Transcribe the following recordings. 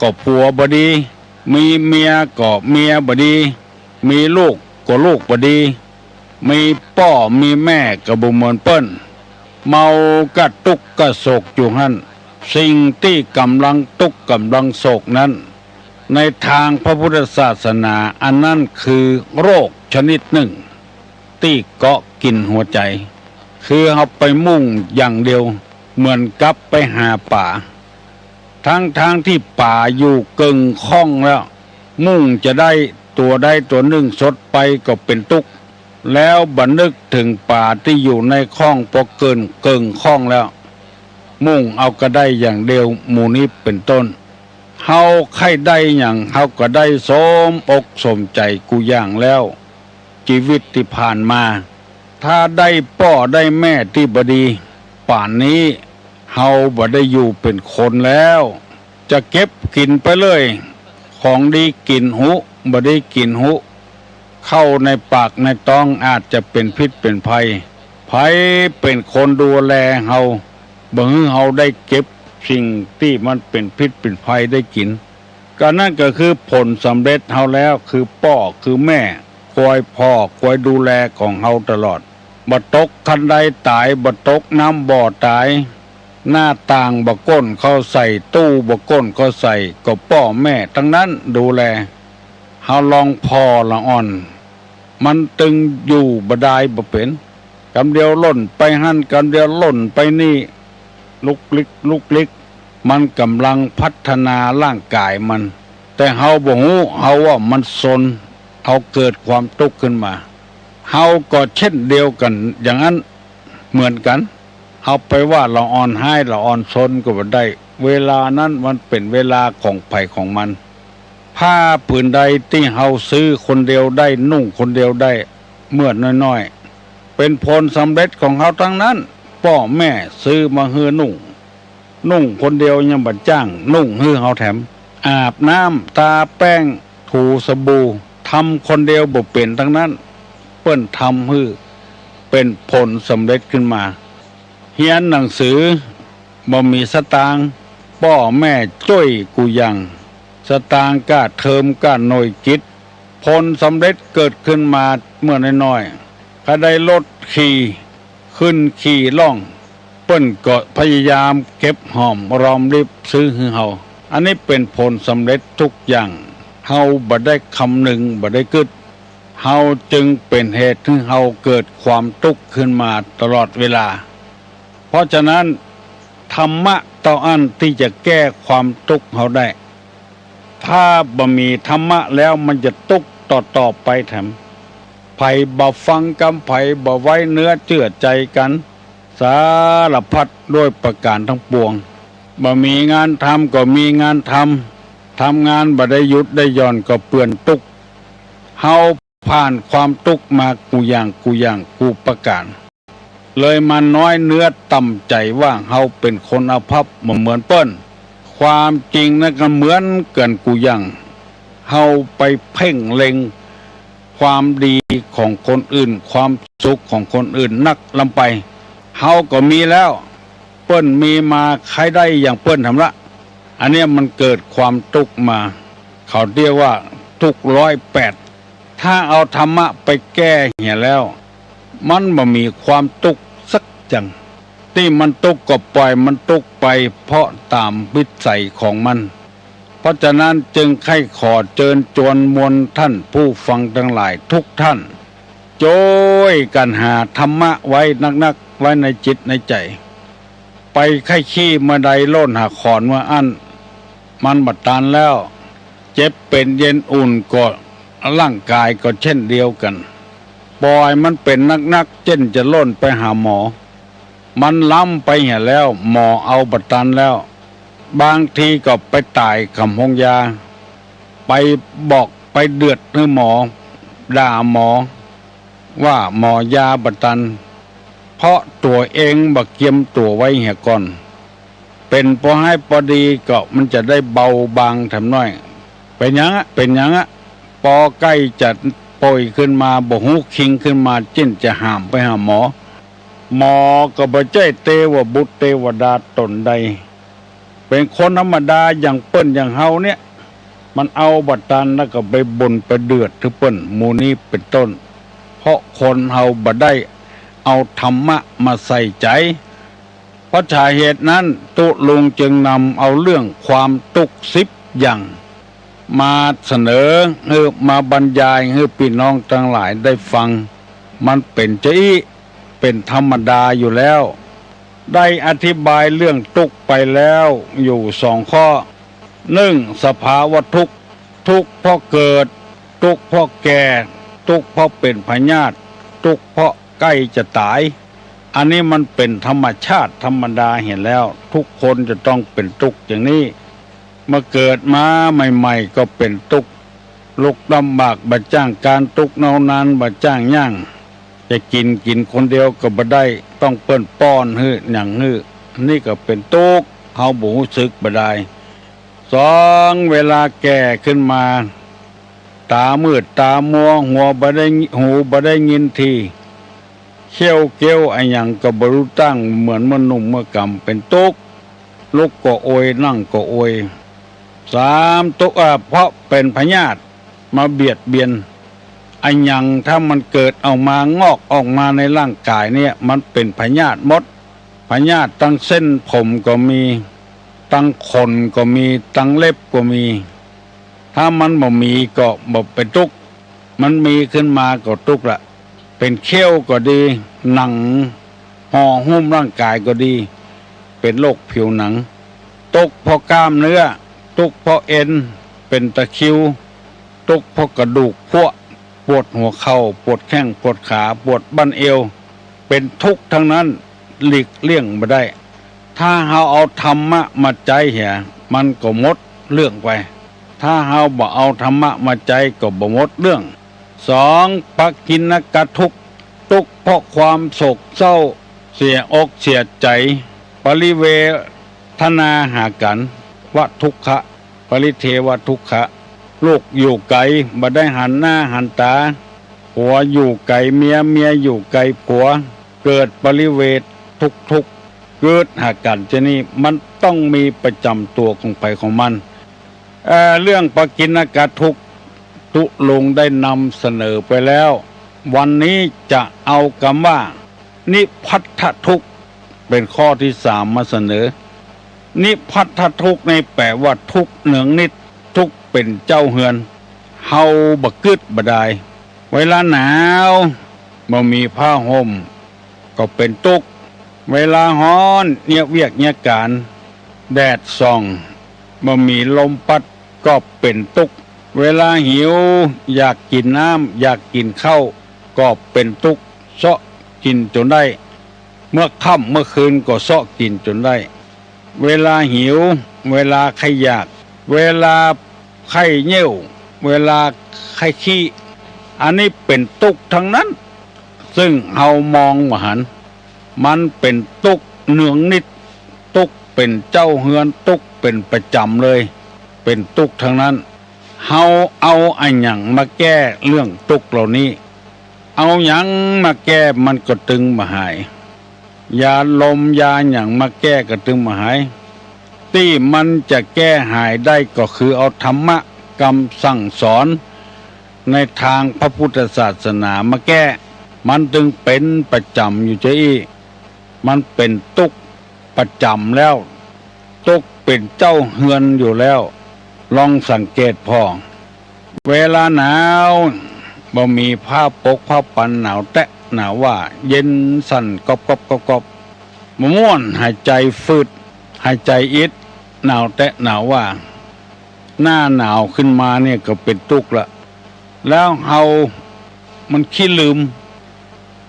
ก็ผัวบดีมีเมียก็เมียบดีมีลูกก็ลูกบดีมีพ่อมีแม่ก็บ่เหมือนเปิ้นเมากะตุกกะโศกอยู่หั่นสิ่งที่กำลังตุกกำลังโศกนั้นในทางพระพุทธศาสนาอันนั้นคือโรคชนิดหนึ่งที่เกาะกินหัวใจคือเอาไปมุ่งอย่างเดียวเหมือนกับไปหาป่าทั้งที่ป่าอยู่เกิงข้องแล้วมุ่งจะได้ตัวใดตัวหนึ่งสดไปก็เป็นทุกข์แล้วบันนึกถึงป่าที่อยู่ในข้องพอเกิงข้องแล้วมุ่งเอาก็ได้อย่างเดียวหมู่นี้เป็นต้นเฮาใครได้อย่างเฮาก็ได้สมอกสมใจกูอย่างแล้วชีวิตที่ผ่านมาถ้าได้พ่อได้แม่ที่บดีป่านนี้เฮาบ่ได้อยู่เป็นคนแล้วจะเก็บกินไปเลยของดีกินหุบ่ได้กินหุเข้าในปากในท้องอาจจะเป็นพิษเป็นภัยไผเป็นคนดูแลเฮาบ่ให้เฮาได้เก็บสิ่งที่มันเป็นพิษเป็นภัยได้กินก็นั่นก็คือผลสำเร็จเฮาแล้วคือพ่อคือแม่คอยพ่อคอยดูแลของเฮาตลอดบ่ตกคันใดตายบ่ตกน้ำบ่อตายหน้าต่างบ่ก้นเขาใส่ตู้บ่ก้นเขาใส่ก็พ่อแม่ทั้งนั้นดูแลเฮาลองพอละอ่อนมันตึงอยู่บ่ได้บ่เป็นกำเดียวล่นไปหั่นกำเดียวล่นไปนี่ลุกลิกมันกำลังพัฒนาร่างกายมันแต่เฮาบ่ฮู้เฮาว่ามันซนเฮาเกิดความทุกข์ขึ้นมาเฮาก็เช่นเดียวกันอย่างนั้นเหมือนกันเฮาไปว่าเราอ่อนให้เราอ่อนซนก็บ่ได้เวลานั้นมันเป็นเวลาของไผของมันผ้าผืนใดที่เฮาซื้อคนเดียวได้นุ่งคนเดียวได้เมื่อน้อยๆเป็นผลสำเร็จของเฮาทั้งนั้นพ่อแม่ซื้อมาให้นุ่งคนเดียวยังบ่จ้างนุ่งให้เฮาแถมอาบน้ำทาแป้งถูสบู่ทำคนเดียวบ่เป็นทั้งนั้นเปิ้นทำให้เป็นผลสำเร็จขึ้นมาเรียนหนังสือบ่มีสตางค์พ่อแม่ช่วยกูยังสตางค์ก้าเทอมก้าหน่วยกิจผลสำเร็จเกิดขึ้นมาเมื่อน้อยๆก็ได้รถขี่ขึ้นขี่ล่องเปิ้นก็พยายามเก็บหอมรอมริบซื้อให้เฮาอันนี้เป็นผลสำเร็จทุกอย่างเฮาบ่ได้คำนึงบ่ได้คิดเฮาจึงเป็นเหตุให้เฮาเกิดความทุกข์ขึ้นมาตลอดเวลาเพราะฉะนั้นธรรมะเท่าอันที่จะแก้ความทุกข์เฮาได้ถ้าบ่มีธรรมะแล้วมันจะทุกข์ต่อไปแถมไผบ่ฟังกำไผบ่ไว้เนื้อเชื่อใจกันสารพัดด้วยประการทั้งปวงบ่มีงานทำก็มีงานทำงานบ่ได้หยุดได้หย่อนก็เปื้อนทุกข์เฮาผ่านความทุกข์มากูอย่างประการเลยมันน้อยเนื้อต่ำใจว่าเฮาเป็นคนอภัพเหมือนเปิ้นความจริงนั่นก็เหมือนกันกูอย่างเฮาไปเพ่งเล็งความดีของคนอื่นความสุขของคนอื่นนักลำไปเฮาก็มีแล้วเปิ้นมีมาใครได้อย่างเปิ้นทำละอันนี้มันเกิดความทุกข์มาเขาเรียกว่าทุกข์108ถ้าเอาธรรมะไปแก้เหี้ยแล้วมันบ่มีความทุกข์สักจังที่มันทุกข์ก็ปล่อยมันทุกข์ไปเพราะตามวิสัยของมันเพราะฉะนั้นจึงให้ขอเชิญชวนมวลท่านผู้ฟังทั้งหลายทุกท่านโจยกันหาธรรมะไว้นักๆไว้ในจิตในใจไปไข้ขี้เมื่อใดโล่นหาขอนว่าอันมันบัดตานแล้วเจ็บเป็นเย็นอุ่นก็ร่างกายก็เช่นเดียวกันปล่อยมันเป็นนักเช่นจะโล่นไปหาหมอมันล้ำไปเหี้ยแล้วหมอเอาบัดตันแล้วบางทีก็ไปตายคำห้องยาไปบอกไปเดือดให้หมอด่าหมอว่าหมอยาบัดตันเพราะตัวเองบักเกียมตัวไว้เหี้ยก่อนเป็นพอให้พอดีก็มันจะได้เบาบางทำน้อยเป็นหยังพอใกล้จะป่วยขึ้นมาบ่ฮู้คิงขึ้นมาจิ้นจะห้ามไปหาหมอก็บ่ใจเตวบุตรเทวดาตนใด เป็นคนธรรมดาอย่างเปิ้นอย่างเฮาเนี่ยมันเอาบัตรตันแล้วก็ไปบ่นไปเดือดทึเปิ้นหมู่นี้เป็นต้นเพราะคนเฮาบ่ได้เอาธรรมะมาใส่ใจเพราะสาเหตุนั้นตุลุงจึงนำเอาเรื่องความทุกข์10อย่างมาเสนอมาบรรยายให้พี่น้องทั้งหลายได้ฟังมันเป็นเป็นธรรมดาอยู่แล้วได้อธิบายเรื่องทุกข์ไปแล้วอยู่2 ข้อ1. สภาวะทุกข์เพราะเกิดทุกข์เพราะแก่ทุกข์เพราะเป็นพยาธิทุกข์เพราะใกล้จะตายอันนี้มันเป็นธรรมชาติธรรมดาเห็นแล้วทุกคนจะต้องเป็นทุกข์อย่างนี้เมื่อเกิดมาใหม่ๆก็เป็นทุกข์ลุกลำบากบ่จ้างการทุกข์นานบ่จ้างย่างจะกินคนเดียวก็บ่ได้ต้องเปิ้นป้อนอย่างนี่ก็เป็นทุกข์เฮาบ่รู้สึกบ่ได้2. เวลาแก่ขึ้นมาตามืดตามัวหัวบ่ได้หูบ่ได้ยินทีเขี้ยวเกี้ยวหยังก็บ่รู้ตั้งเหมือนมนุ่มเมื่อกำเป็นทุกข์ลุกก็โอยนั่งก็โอย 3. ทุกข์เพราะเป็นพยาธิมาเบียดเบียนหยังถ้ามันเกิดออกมางอกออกมาในร่างกายเนี่ยมันเป็นพยาธิหมดพยาธิตั้งเส้นผมก็มีตั้งขนก็มีตั้งเล็บก็มีถ้ามันบ่มีก็บ่เป็นทุกข์มันมีขึ้นมาก็ทุกข์ละเป็นเขี้ยวก็ดีหนังห่อหุ้มร่างกายก็ดีเป็นโรคผิวหนังทุกข์เพราะกล้ามเนื้อทุกข์เพราะเอ็นเป็นตะคริวทุกข์เพราะกระดูกพวกปวดหัวเข่าปวดแข้งปวดขาปวดบั้นเอวเป็นทุกข์ทั้งนั้นหลีกเลี่ยงไม่ได้ถ้าเฮาเอาธรรมะมาใจเหี่ยมันก็หมดเรื่องไปถ้าเฮาบ่เอาธรรมะมาใจก็บ่หมดเรื่อง 2. ปักกินกทุกข์เพราะความโศกเศร้าเสียอกเสียใจปริเวทนาหากันวะทุกขะปริเทวทุกขะลูกอยู่ไกลบ่ได้หันหน้าหันตาผัวอยู่ไกลเมียอยู่ไกลผัวเกิดปริเวททุกเกิดหากันจะนี่มันต้องมีประจำตัวของไปของมันเรื่องปกิณกทุกข์ตุลงได้นำเสนอไปแล้ววันนี้จะเอาคำว่านิพัทธทุกข์เป็นข้อที่3มาเสนอนิพัทธทุกข์ในแปลว่าทุกข์เนืองนิดทุกข์เป็นเจ้าเฮือนเฮาบ่กึดบ่ได้เวลาหนาวบ่มีผ้าห่มก็เป็นทุกข์เวลาร้อนเนี่ยเวียกเนี่ยการแดดส่องบ่มีลมพัดก็เป็นทุกข์เวลาหิวอยากกินน้ำอยากกินข้าวก็เป็นทุกข์เสาะกินจนได้เมื่อค่ำเมื่อคืนก็เสาะกินจนได้เวลาหิวเวลาใครอยากเวลาใครเหี่ยวเวลาใครขี้อันนี้เป็นทุกข์ทั้งนั้นซึ่งเฮามองว่าหันมันเป็นทุกข์เนืองนิดทุกข์เป็นเจ้าเฮือนทุกข์เป็นประจำเลยเป็นทุกข์ทั้งนั้นเฮาเอาหยังมาแก้เรื่องทุกข์เหล่านี้เอาหยังมาแก้มันก็ตึงมาหายยาลมยาหยังมาแก้ก็ตึงมาหายที่มันจะแก้หายได้ก็คือเอาธรรมะคำสั่งสอนในทางพระพุทธศาสนามาแก้มันจึงเป็นประจำอยู่เจ้ามันเป็นทุกข์ประจำแล้วทุกข์เป็นเจ้าเฮือนอยู่แล้วลองสังเกตพอเวลาหนาวบ่มีผ้าปกผ้าปันหนาวแตะหนาวว่าเย็นสั่นกอบม่วนหายใจฟืดหายใจอิดหนาวแตะหนาวว่าหน้าหนาวขึ้นมาเนี่ยก็เป็นทุกข์ละแล้วเฮามันขี้ลืม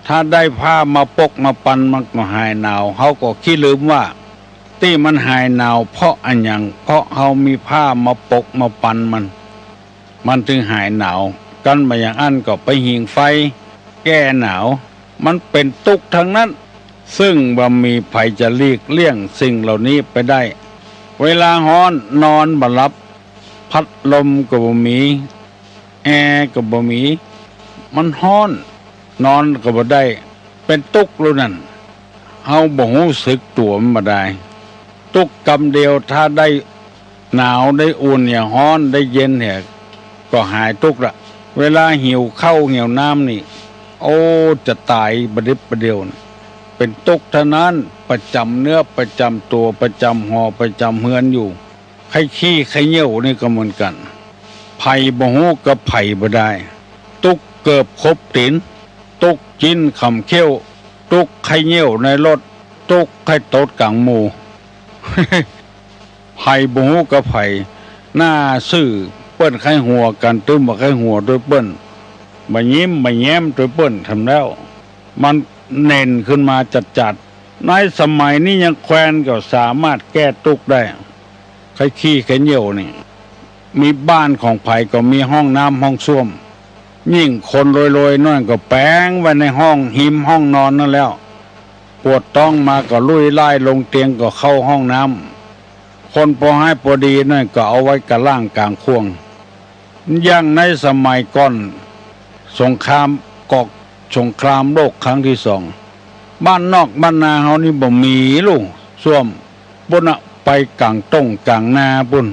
ถ้าได้ผ้ามาปกมาปันมันก็หายหนาวเฮาก็ขี้ลืมว่าที่มันหายหนาวเพราะอันหยังเพราะเฮามีผ้ามาปกมาปันมันถึงหายหนาวกันมาอย่างอันก็ไปหิงไฟแก้หนาวมันเป็นทุกข์ทั้งนั้นซึ่งบ่มีไผจะหลีกเลี่ยงสิ่งเหล่านี้ไปได้เวลาร้อนนอนบ่หลับพัดลมก็บ่มีแอร์ก็บ่มีมันร้อนนอนก็บ่ได้เป็นทุกข์แล้วนั่นเฮาบ่รู้สึกตัวมันบ่ได้ ตุกกำเดียวถ้าได้หนาวได้อุ่นเนี่ยฮ้อนได้เย็นเนี่ยก็หายตุกละเวลาหิวข้าวหิวน้ำนี่โอ้จะตายบดิบประเดียวนะเป็นตุกเท่านั้นประจำเนื้อประจำตัวประจำหอประจำเฮือนอยู่ไข้ขี้ไข้เยี่ยวนี่ก็เหมือนกันไผ่บ่ฮู้กับไผ่บ่ได้ตุกเกิบครบตีนตุกกินคำเขี้ยวตุกไข้เยี่ยวในรถตุกไข้โตดกลางหมู่ ไผ่บ่ฮู้กับไผ่หน้าซื่อเปิ้นไข้หัวกันตึ้มบ่ไข้หัวด้วยเปิ้นบ่ยิ้มบ่แย้มด้วยเปิ้นทำแล้วมันเน่นขึ้นมาจัดๆในสมัยนี้ยังแควนก็สามารถแก้ตุกได้ไข้ขี้ไข้เยี่ยวนี่มีบ้านของไผ่ก็มีห้องน้ำห้องส้วมยิ่งคนรวยๆน้อยก็แปลงไว้ในห้องหิมห้องนอนนั่นแล้วปวดท้องมาก็ลุยไล่ลงเตียงก็เข้าห้องน้ำคนพอให้พอดีนั่นก็เอาไว้กะล่างกลางควงอย่างในสมัยก่อนสงครามโลกครั้งที่สองบ้านนอกบ้านนาเฮานี่บ่มีลูกส้วมบุญไปกลางต้งกลางนาบุญ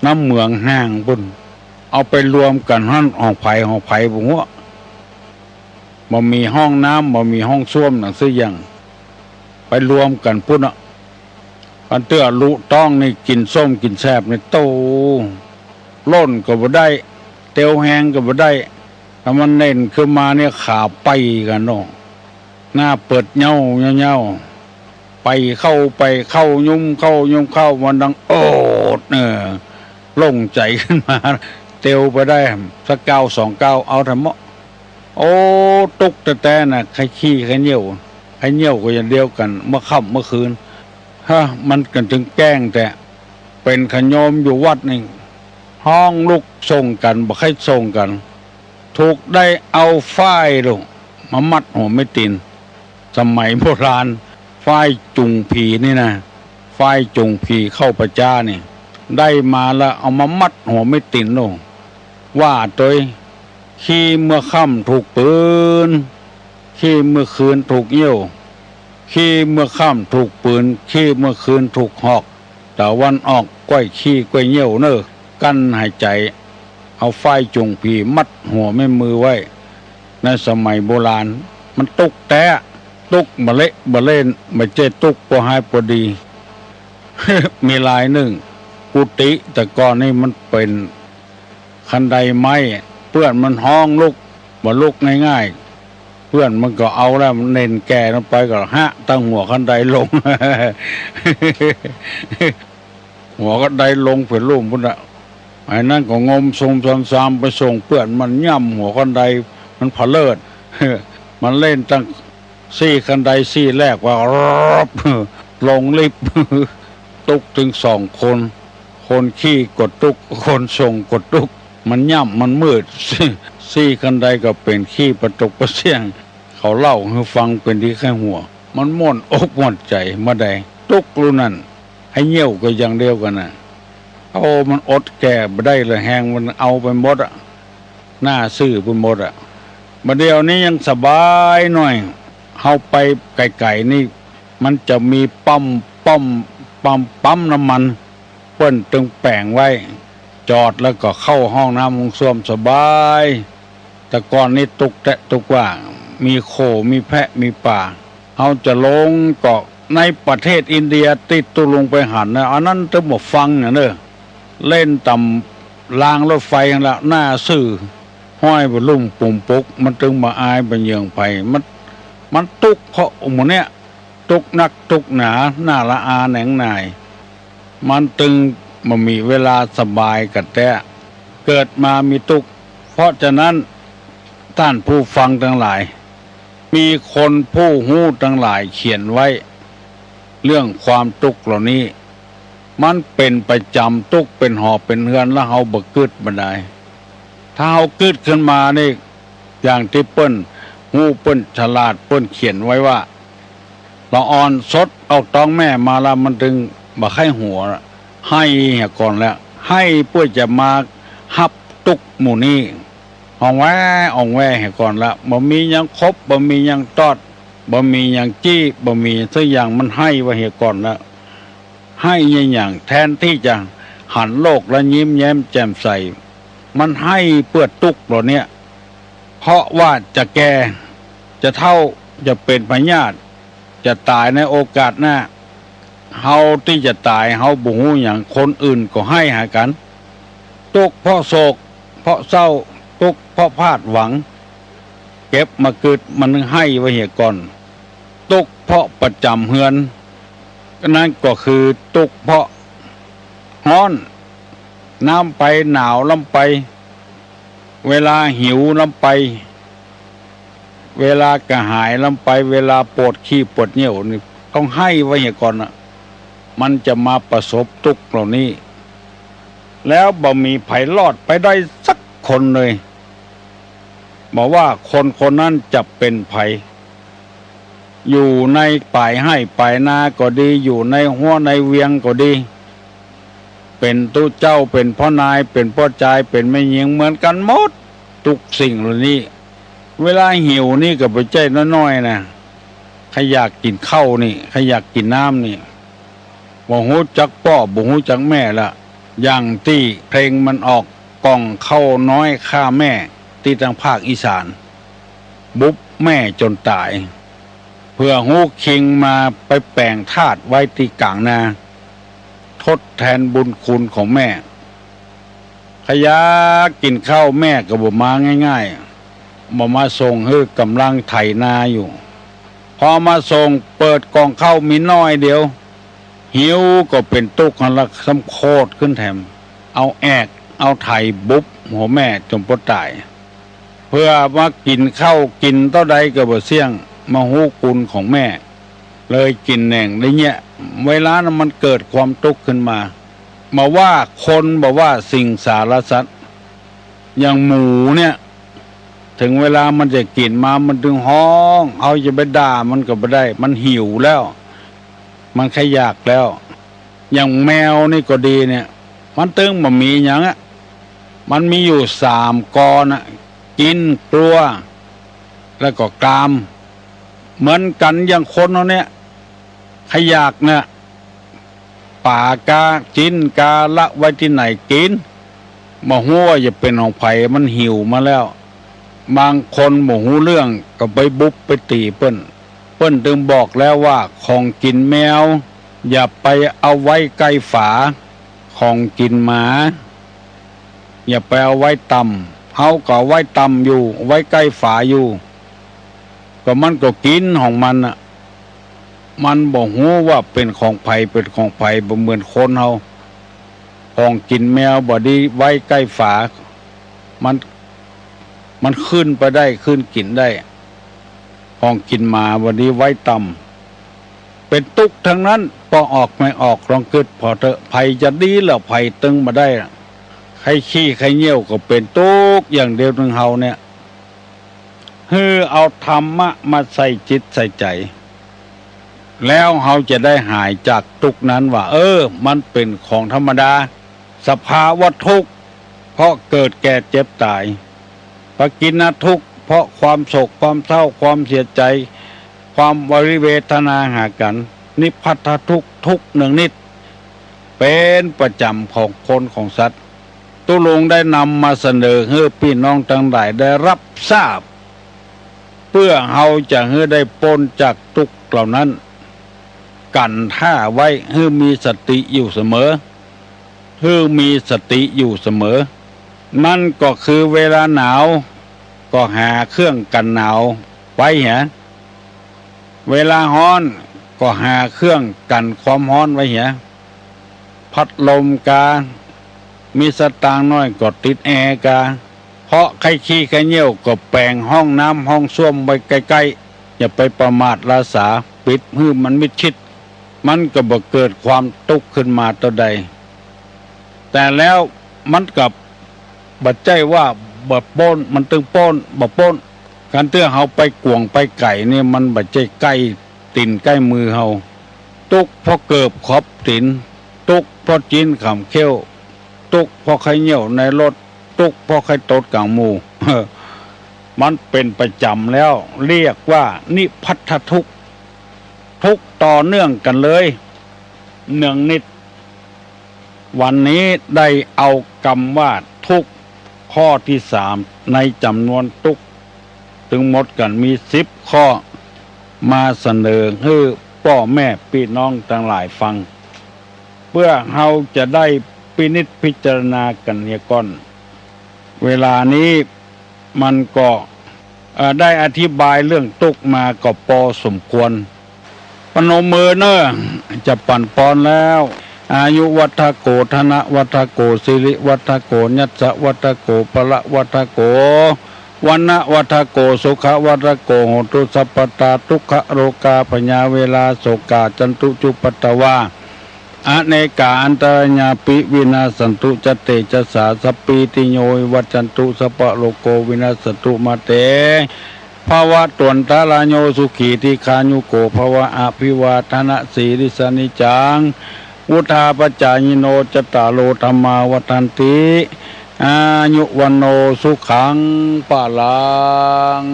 น้ำเหมืองห้างบุญเอาไปรวมกันห้องไผ่บุญบ่มีห้องน้ำบ่มีห้องส้วมหนังสืออย่างไปรวมกันพุ่นอันเตื้อลุต้องนี่กินส้มกินแซ่บนี่โตล้นก็บ่ได้เตียวแห้งก็บ่ได้ถ้ามันเน่นขึ้นมาเนี่ยขาไปกันเนาะหน้าเปิดเงาไปเข้ายุ่มเข้ามันดังโอดโล่งใจขึ้นมาเตียวไปได้สักก้าว2 ก้าวเอาทำเมาะโอ้ตุกแต่น่ะใครขี้ใครเหี่ยวก็อย่างเดียวกันเมื่อค่ำเมื่อคืนมันกันถึงแกล้งแต่เป็นขโยมอยู่วัดนี่ห้องลูกส่งกันบ่ให้ส่งกันถูกได้เอาฝ้ายลูกมามัดหัวไม่ตินสมัยโบราณฝ้ายจุงผีนี่นะฝ้ายจุงผีเข้าประจ้านี่ได้มาแล้วเอามามัดหัวไม่ตินลูกว่าตัวขี้เมื่อค่ำถูกปืนขี้เมื่อคืนถูกเยี่ยวขี้เมื่อค่ำถูกปืนขี้เมื่อคืนถูกหอกแต่วันออกก้อยขี้ก้อยเยี่ยวเนอะกั้นหายใจเอาไฟจุงผีมัดหัวไม่มือไว้ในสมัยโบราณมันตุกแต่ตุกบะเละบะเล่นไม่เจตุกพอหายพอดี มีลายหนึ่งกุฏิแต่ก่อนนี่มันเป็นคันไดไม้เพื่อนมันห้องลุกบ่ลุกง่ายๆเพื่อนมันก็เอาแล้วมันเน้นแก่ลงไปก็ตั้งหัวคันไดลง หัวคันไดลงเป็นรูปพุ่นอะไอ้นั่นก็งมทรงซ้ำไปส่งเพื่อนมันย่ำหัวคันไดมันผะเลิด มันเล่นตั้งคันไดแรกว่า ลงลิฟต์ ตุกถึง2 คนขี้กดตุกคนส่งกดตุกมันย่ำมันมืด คันไดก็เป็นขี้ประตกประเสียงเขาเล่าให้ฟังเป็นที่แค่หัวมันม่วนอกม่วนใจมาได้ตุกรู้นั่นให้เหี่ยวก็อย่างเดียวกันน่ะโอ้มันอดแก่ไม่ได้เลยแหงมันเอาไปหมดหน้าซื่อไปหมดมาเดียวนี้ยังสบายหน่อยเข้าไปไกลๆนี่มันจะมีปั๊มน้ำมันเปิ้นตึงแปลงไว้จอดแล้วก็เข้าห้องน้ำห้องส้วมสบายแต่ก่อนนี้ตุกว่ามีโคมีแพะมีป่าเขาจะลงเกาะในประเทศอินเดียติดตุลงไปหันนะอันนั้นต้องมาฟังเนอะเล่นต่ำรางรถไฟแล้วหน้าซื่อห้อยบนลุ่มปุ่มปุกมันตึงมาอายเป็นเยืองไปมันตุกเพราะหมดเนี้ยตุกนักตุกหนาหน้าละอาแหนงนายมันตึงมามีเวลาสบายกันแต่เกิดมามีตุกเพราะฉะนั้นท่านผู้ฟังทั้งหลายมีคนผู้หู้ทั้งหลายเขียนไว้เรื่องความตุกเหล่านี้มันเป็นประจำตุกเป็นหอบเป็นเฮือนแล้วเฮาบ่กึดบ่ได้ถ้าเฮากึดขึ้นมานี่อย่างที่เปิ้นหู้เปิ้นฉลาดเปิ้นเขียนไว้ว่าละอ่อนสดเอาท้องแม่มาแล้วมันถึงบ่ไข้หัวให้ก่อนแล้วให้เพื่อจะมาฮับตุกหมู่นี้อ่องแว่ให้ก่อนละบ่มีหยังครบบ่มีหยังตอดบ่มีหยังจี้บ่มีสักอย่างมันให้ไว้ให้ก่อนละ ให้อย่างแทนที่จะหันโลกและยิ้มแย้มแจ่มใสมันให้เปื้อตุกเหล่านี้เพราะว่าจะแก่จะเฒ่าจะเป็นพยาธิจะตายในโอกาสหน้าเฮาที่จะตายเฮาบ่ฮู้หยังคนอื่นก็ให้หากันตุกเพราะโศกเพราะเศร้าตุกเพราะพลาดหวังเก็บมาเกิดมันให้ไว้เหียก่อนตุกเพราะประจำเฮือนนั่นก็คือตุกเพราะร้อนน้ำไปหนาวลำไปเวลาหิวลำไปเวลากระหายลำไปเวลาปวดขี้ปวดเหี่ยวนี่ต้องให้ไว้เหียก่อนมันจะมาประสบทุกข์เหล่านี้แล้วบ่มีไผรอดไปได้สักคนเลยบอกว่าคนคนนั้นจะเป็นไผอยู่ในป่ายให้ป่ายนาก็ดีอยู่ในหัวในเวียงก็ดีเป็นตู้เจ้าเป็นพ่อนายเป็นพ่อชายเป็นแม่หญิงเหมือนกันหมดทุกสิ่งเหล่านี้เวลาหิวนี่ก็ไปใจน้อยๆนะใครอยากกินข้าวนี่ใครอยากกินน้ำนี่บ่ฮู้จักพ่อบ่ฮู้จักแม่ละอย่างที่เพลงมันออกกล่องข้าวน้อยฆ่าแม่ที่ทางภาคอีสานบุบแม่จนตายเพื่อฮู้คิงมาไปแปลงธาตุไว้ที่กลางนาทดแทนบุญคุณของแม่ขยะกินข้าวแม่ก็บ่มาง่ายๆบ่มาส่งให้กำลังไถนาอยู่พอมาส่งเปิดกล่องข้าวมีน้อยเดียวหิวก็เป็นตุกหันละสำโคตรขึ้นแถมเอาแอกเอาไถบุบหัวแม่จนปดตายเพื่อมากินข้าวกินเท่าใดก็บ่เสี่ยงมาฮู้คุณของแม่เลยกินแหน่งได้เนี่ยเวลานั้นมันเกิดความทุกข์ขึ้นมาว่าคนบอกว่าสิ่งสารสัตว์อย่างหมูเนี่ยถึงเวลามันจะกินมามันถึงห้องเอาจะไปด่ามันก็ไม่ได้มันหิวแล้วมันขยากแล้วอย่างแมวนี่ก็ดีเนี่ยมันตึงบ่มีอย่างอ่ะมันมีอยู่3 กอน่ะกินกลัวแล้วก็กามเหมือนกันอย่างคนเนาะเนี่ยขยากเนี่ยป่ากาจินกาละไว้ที่ไหนกินบ่ฮู้ว่าจะเป็นของไผมันหิวมาแล้วบางคนบ่ฮู้เรื่องก็ไปบุบไปตีเปิ้นถึงบอกแล้วว่าของกินแมวอย่าไปเอาไว้ใกล้ฝาของกินหมาอย่าไปเอาไว้ต่ำเฮาก็ไว้ต่ำอยู่ไว้ใกล้ฝาอยู่ก็มันก็กินของมันน่ะมันบ่ฮู้ว่าเป็นของไผเป็นของไผบ่เหมือนคนเฮาของกินแมวบ่ดีไว้ใกล้ฝามันขึ้นไปได้ขึ้นกินได้ของกินหมาบ่ดีไว้ต่ำเป็นตุกทั้งนั้นพอออกไม่ออกลองคิดพอเถอะไผจะดีแล้วไผตึงมาได้ใครขี้ใครเหี่ยวก็เป็นตุกอย่างเดียวนึงเฮาเนี่ยคือเอาธรรมะมาใส่จิตใส่ใจแล้วเราจะได้หายจากทุกข์นั้นว่ามันเป็นของธรรมดาสภาวะทุกข์เพราะเกิดแก่เจ็บตายปกิณทุกข์เพราะความโศกความเศร้าความเสียใจความวริเวทนาหากันนิพพัทธทุกข์ทุกข์หนึ่งนิดเป็นประจำของคนของสัตว์ตุลงได้นำมาเสนอให้พี่น้องทั้งหลายได้รับทราบเพื่อเราจะให้ได้พ้นจากทุกข์เหล่านั้นกันท่าไว้ให้มีสติอยู่เสมอให้มีสติอยู่เสมอนั่นก็คือเวลาหนาวก็หาเครื่องกันหนาวไว้เวลาร้อนก็หาเครื่องกันความร้อนไว้พัดลมกามีสตางค์น้อยก็ติดแอร์กาเพราะใครขี้ใครเหี่ยวก็แปลงห้องน้ำห้องส้วมไว้ใกล้ๆอย่าไปประมาทราษาปิดให้มันมิดชิดมันก็บ่เกิดความทุกข์ขึ้นมาต่อใดแต่แล้วมันกับบัดใจว่าบ่ป้นมันตึงป้นบ่ป้นการเตื้อเฮาไปกวงไปไก่นี่มันบัดใจใกล้ตีนใกล้มือเฮาทุกข์เพราะเกิบขอบตีนทุกข์เพราะจีนขำเขี้ยวทุกข์เพราะใครเหี่ยวในรถทุกข์เพราะใครตดกลางหมู่ มันเป็นประจำแล้วเรียกว่านิพพัทธทุกข์ทุกต่อเนื่องกันเลยเนืองนิด วันนี้ได้เอาคำว่าทุกข์ข้อที่3ในจำนวนทุกข์ถึงหมดกันมี10ข้อมาเสนอให้พ่อแม่พี่น้องทั้งหลายฟังเพื่อเราจะได้พินิจพิจารณากันเนี่ยก่อนเวลานี้มันก็ได้อธิบายเรื่องทุกข์มาก็พอสมควรปนมมือเนอะจะปั่นปอนแล้วอายุวัฏโกธนะวัฏโกสิริวัฏโกญัสสะวัฏโกปละวัฏโกวันนะวัฏโกสุขวัฏโกโหตุสัพพตาทุกขโรกาปญาเวลาโสกาจันตุจุปัตตวาอเนกาอันตรญาปิวินาสันตุจเตจสาสปีติโยวัจจันตุสัพพโลโกวินาสตุมาเตภาวะตวนตาลาโยสุขีติคายุโกภาวะอภิวาทนะสีริสนิจังวุธาปจายโนจตาโลธรรมาวัฏันติอายุวันโนสุขังปะลัง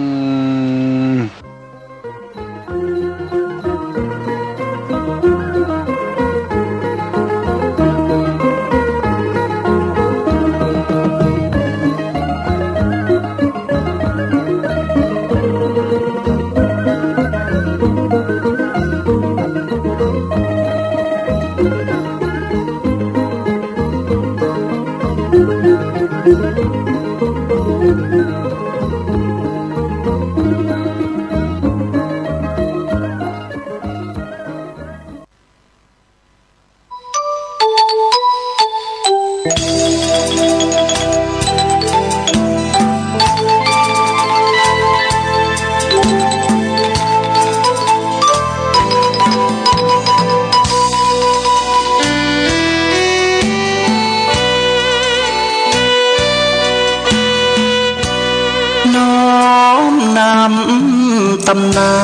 ตำนา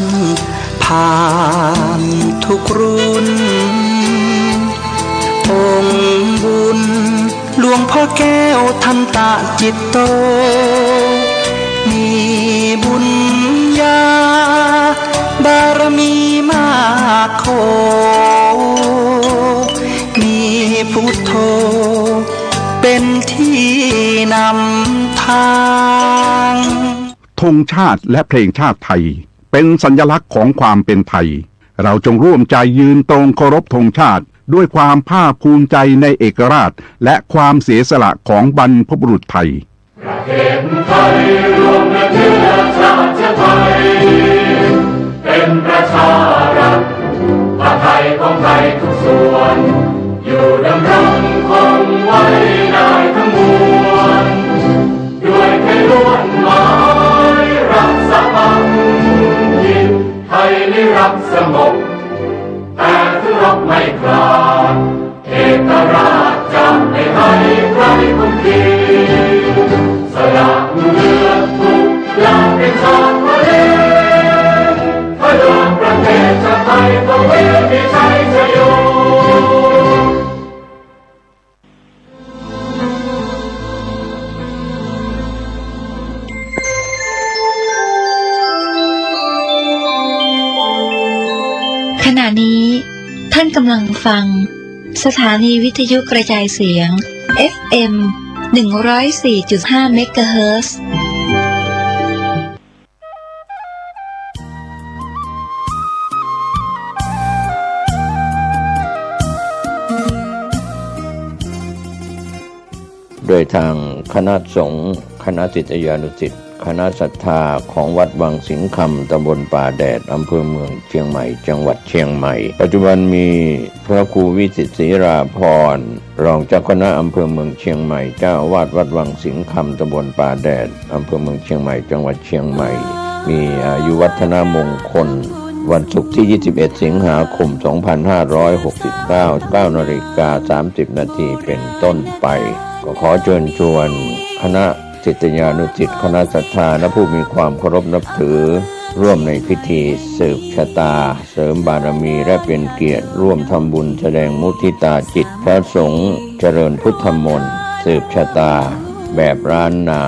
นผ่านทุกรุ่นองค์บุญหลวงพ่อแก้วทันตะจิตโตมีบุญญาบารมีมากโขมีพุทโธเป็นที่นำทางธงชาติและเพลงชาติไทยเป็นสัญลักษณ์ของความเป็นไทยเราจงร่วมใจยืนตรงเคารพธงชาติด้วยความภาคภูมิใจในเอกราชและความเสียสละของบรรพบุรุษไทยประเทศไทยรวมและเชื้อชาติไทยเป็นประชารัฐผ้าไทยของไทยทุกส่วนอยู่ดำรงคงไว้ได้ทั้งมวลด้วยไทยล้วนหมายรักษาพันยินไทยนิรักสงบแต่ถึงรบไม่กล้าเอกราชจะไม่ให้ใครคุมขีสละเลือดทุกอย่างเป็นชาติทะเลพระดวงประเทศชาติไทยทวีมีชัยชโยขณะนี้ท่านกำลังฟังสถานีวิทยุกระจายเสียง FM 104.5 เมกะเฮิรตซ์โดยทางคณะสงฆ์คณะศิษยานุศิษย์คณะศรัทธาของวัดวังสิงห์คำตำบลป่าแดดอำเภอเมืองเชียงใหม่จังหวัดเชียงใหม่ปัจจุบันมีพระครูวิสิตศรีราพรรองเจ้าคณะอำเภอเมืองเชียงใหม่เจ้าอาวาสวัดวังสิงห์คำตำบลป่าแดดอำเภอเมืองเชียงใหม่จังหวัดเชียงใหม่มีอายุวัฒนมงคลวันศุกร์ที่ 21 สิงหาคม 2569 9:30 น.เป็นต้นไปก็ขอเชิญชวนคณะศิษยานุศิษย์คณะศรัทธาและผู้มีความเคารพนับถือร่วมในพิธีสืบชะตาเสริมบารมีและเป็นเกียรติร่วมทำบุญแสดงมุทิตาจิตพระสงฆ์เจริญพุทธมนต์สืบชะตาแบบล้านนา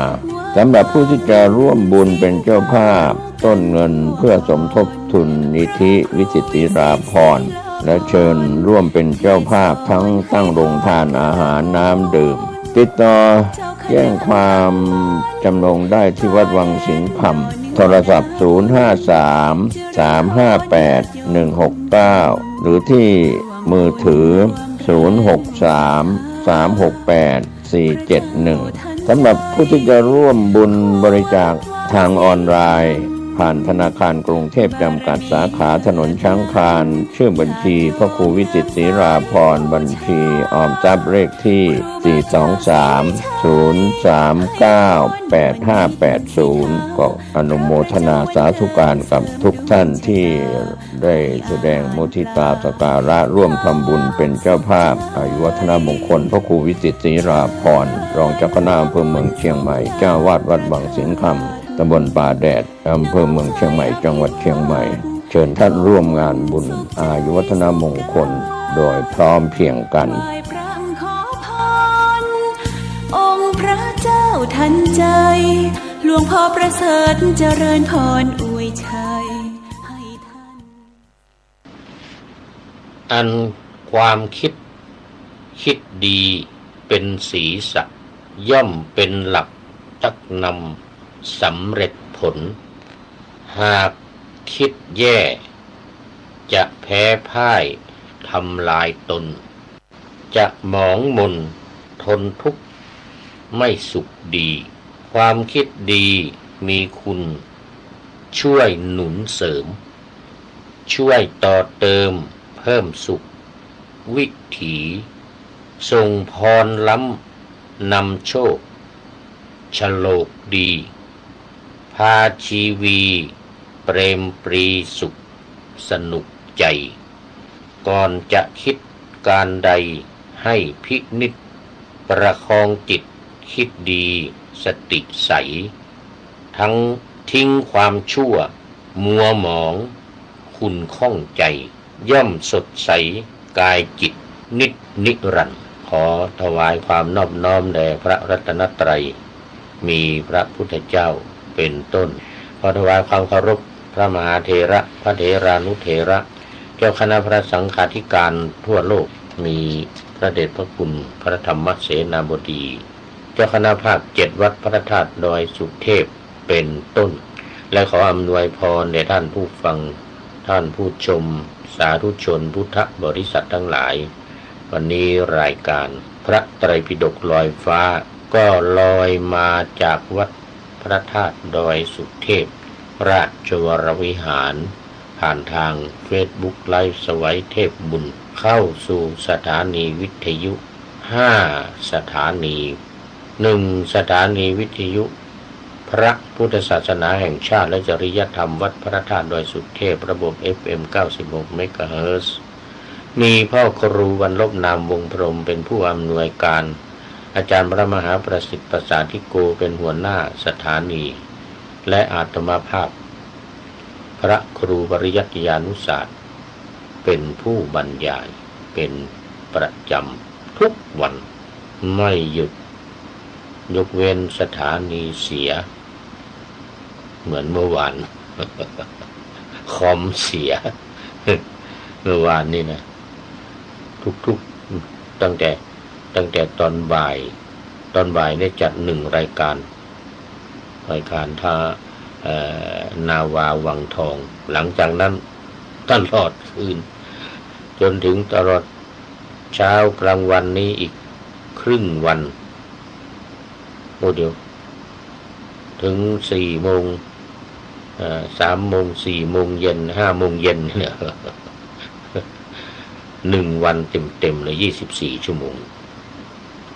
สำหรับผู้ที่จะร่วมบุญเป็นเจ้าภาพต้นเงินเพื่อสมทบทุนนิธิวิสิตศรีราพร และเชิญร่วมเป็นเจ้าภาพทั้งตั้งโรงทานอาหารน้ำดื่มติดต่อแจ้งความจำนงได้ที่วัดวังสิงห์คำโทรศัพท์ 053-358-169 หรือที่มือถือ 063-368-471 สำหรับผู้ที่จะร่วมบุญบริจาคทางออนไลน์ผ่านธนาคารกรุงเทพจำกัดสาขาถนนช้างคลานชื่อบัญชีพระครูวิจิตรศรีราภรณ์บัญชีออมทรัพย์เลขที่ 423-039-8580 ก็อนุโมทนาสาธุการกับทุกท่านที่ได้แสดงมุทิตาสักการะร่วมทำบุญเป็นเจ้าภาพอายุวัฒนมงคลพระครูวิจิตรศรีราภรณ์รองเจ้าคณะอำเภอเมืองเชียงใหม่เจ้าวาดวัดบางสิงห์คำตำบลป่าแดดอำเภอเมืองเชียงใหม่จังหวัดเชียงใหม่เชิญท่านร่วมงานบุญอายุวัฒนมงคลโดยพร้อมเพรียงกัน องค์พระเจ้าทันใจหลวงพ่อประเสริฐเจริญพรอวยชัยให้ท่านอันความคิดดีเป็นศีรษะย่อมเป็นหลักชักนำสำเร็จผลหากคิดแย่จะแพ้พ่ายทำลายตนจะหมองมนทนทุกข์ไม่สุขดีความคิดดีมีคุณช่วยหนุนเสริมช่วยต่อเติมเพิ่มสุขวิถีส่งพรล้ำนำโชคฉโลกดีพาชีวีเปรมปรีสุขสนุกใจก่อนจะคิดการใดให้พินิจประคองจิตคิดดีสติใสทั้งทิ้งความชั่วมัวหมองขุ่นข้องใจย่อมสดใสกายจิตนิรันดร์ขอถวายความนอบน้อมแด่พระรัตนตรัยมีพระพุทธเจ้าเป็นต้นขอถวายความเคารพพระมหาเถระพระเถรานุเถระเจ้าคณะพระสังฆาธิการทั่วโลกมีพระเดชพระคุณพระธรรมเสนาบดีเจ้าคณะภาค7วัดพระธาตุดอยสุเทพเป็นต้นและขออำนวยพรแด่ท่านผู้ฟังท่านผู้ชมสาธุชนพุทธบริษัททั้งหลายวันนี้รายการพระไตรปิฎกลอยฟ้าก็ลอยมาจากวัดพระธาตุดอยสุเทพราชวรวิหารผ่านทางเฟซบุ๊กไลฟ์สวัยเทพบุญเข้าสู่สถานีวิทยุ5สถานี1สถานีวิทยุพระพุทธศาสนาแห่งชาติและจริยธรรมวัดพระธาตุดอยสุเทพระบบ FM 96 เมกะเฮิรตซ์มีพ่อครูวรรณลบนามวงพรหมเป็นผู้อำนวยการอาจารย์พระมหาประสิทธิ์ประสาธิโกเป็นหัวหน้าสถานีและอาตมาภาพพระครูปริยัติยานุศาสตร์เป็นผู้บรรยายเป็นประจำทุกวันไม่หยุดยกเว้นสถานีเสียเหมือนเมื่อวาน คอมเสีย เมื่อวานนี่นะทุกตั้งแต่ตอนบ่ายได้จัด1รายการท่านาวาวังทองหลังจากนั้นตลอดคืนจนถึงตลอดเช้ากลางวันนี้อีกครึ่งวันโอ้เดี๋ยวถึง4 โมง3 โมง4 โมงเย็น5 โมงเย็นเนี่ย1 วันเต็มเลย24 ชั่วโมง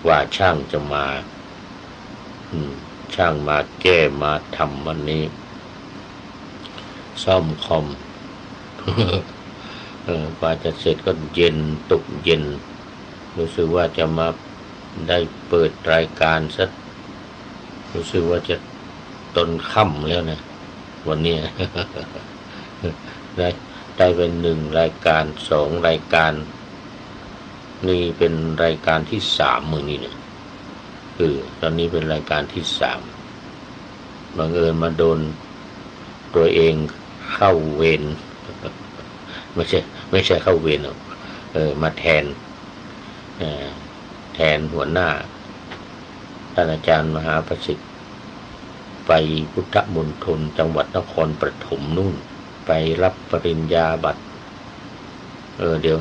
ว่าช่างจะมาช่างมาแก้มาทำวันนี้ซ่อมคอม กว่าจะเสร็จก็เย็นตกเย็นรู้สึกว่าจะมาได้เปิดรายการสักรู้สึกว่าจะตอนค่ำแล้วนะวันนี้ ได้เป็น1 รายการ2 รายการนี่เป็นรายการที่3มื้อนี้เนี่ยตอนนี้เป็นรายการที่3บังเอิญมาโดนตัวเองเข้าเวรไม่ ไม่ใช่เข้าเวรหรอกมาแทนหัวหน้าท่านอาจารย์มหาประสิทธิ์ไปพุทธมณฑลจังหวัดนครปฐมนู่นไปรับปริญญาบัตรเดี๋ยว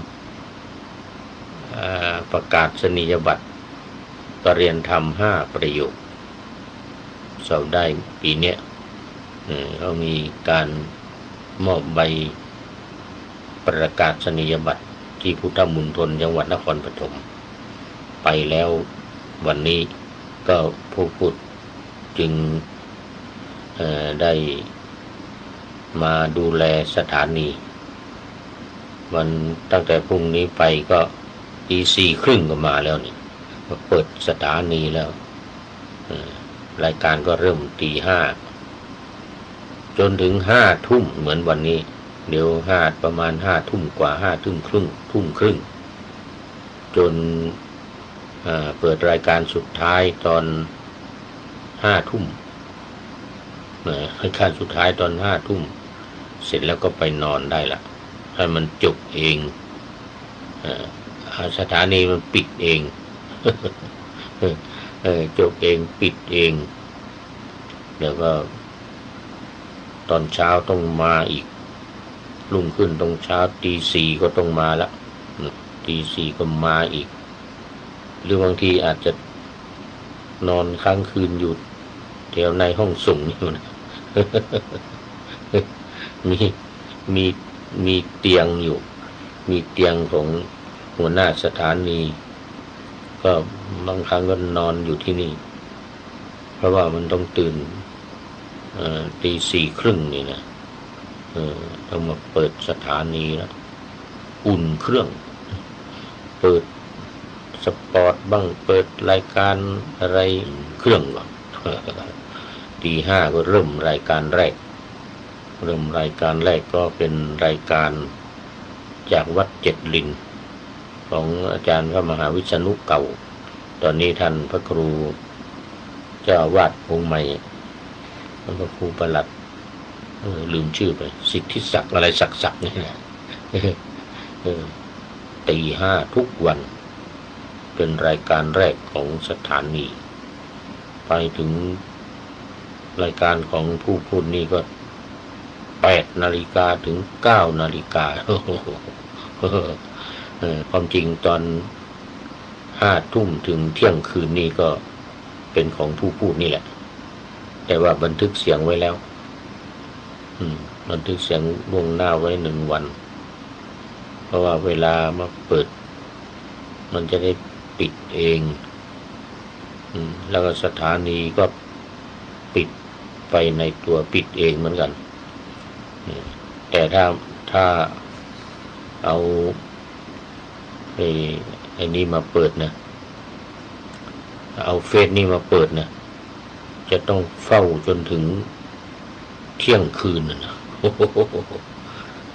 ประกาศนียบัตรปรริญญาธรรม5 ประโยคสอบได้ปีเนี้ยเขามีการมอบใบประกาศนียบัตรที่พุทธมณฑลจังหวัดนครปฐมไปแล้ววันนี้ก็ผู้พูดจึงได้มาดูแลสถานีมันตั้งแต่พรุ่งนี้ไปก็ตี 4:30ก็มาแล้วนี่เปิดสถานีแล้วรายการก็เริ่มตี 5จนถึง5 ทุ่มเหมือนวันนี้เดี๋ยวประมาณ5 ทุ่มกว่า5 ทุ่มครึ่งจนเปิดรายการสุดท้ายตอน5 ทุ่มรายการสุดท้ายตอน5 ทุ่มเสร็จแล้วก็ไปนอนได้ละให้มันจบเองสถานีมันปิดเองจบเองปิดเองเดี๋ยวก็ตอนเช้าต้องมาอีกรุ่งขึ้นตรงเช้าตี 4ก็ต้องมาละตี 4ก็มาอีกหรือบางทีอาจจะนอนค้างคืนอยู่แถวในห้องส่งอยู่นะ มีเตียงอยู่มีเตียงของหัวหน้าสถานีก็บางครั้งก็นอนอยู่ที่นี่เพราะว่ามันต้องตื่นตี 4:30นี่นะต้องมาเปิดสถานีแล้วอุ่นเครื่องเปิดสปอร์ตบ้างเปิดรายการอะไรเครื่องก่อนตี 5ก็เริ่มรายการแรกก็เป็นรายการจากวัดเจ็ดลินของอาจารย์พระมหาวิษณุเก่าตอนนี้ท่านพระครูเจ้าอาวาสองค์ใหม่ท่านพระครูประหลัดลืมชื่อไปสิทธิศักดิ์อะไรศักดิ์นี่แหละตี 5ทุกวันเป็นรายการแรกของสถานีไปถึงรายการของผู้พูดนี่ก็8 นาฬิกาถึง 9 นาฬิกาความจริงตอน5 ทุ่มถึงเที่ยงคืนนี่ก็เป็นของผู้พูดนี่แหละแต่ว่าบันทึกเสียงไว้แล้วบันทึกเสียงล่วงหน้าไว้1 วันเพราะว่าเวลามาเปิดมันจะได้ปิดเองแล้วก็สถานีก็ปิดไปในตัวปิดเองเหมือนกันแต่ถ้าเอาไอ้นี่มาเปิดนะเอาเฟซนี่มาเปิดนะจะต้องเฝ้าจนถึงเที่ยงคืนนะ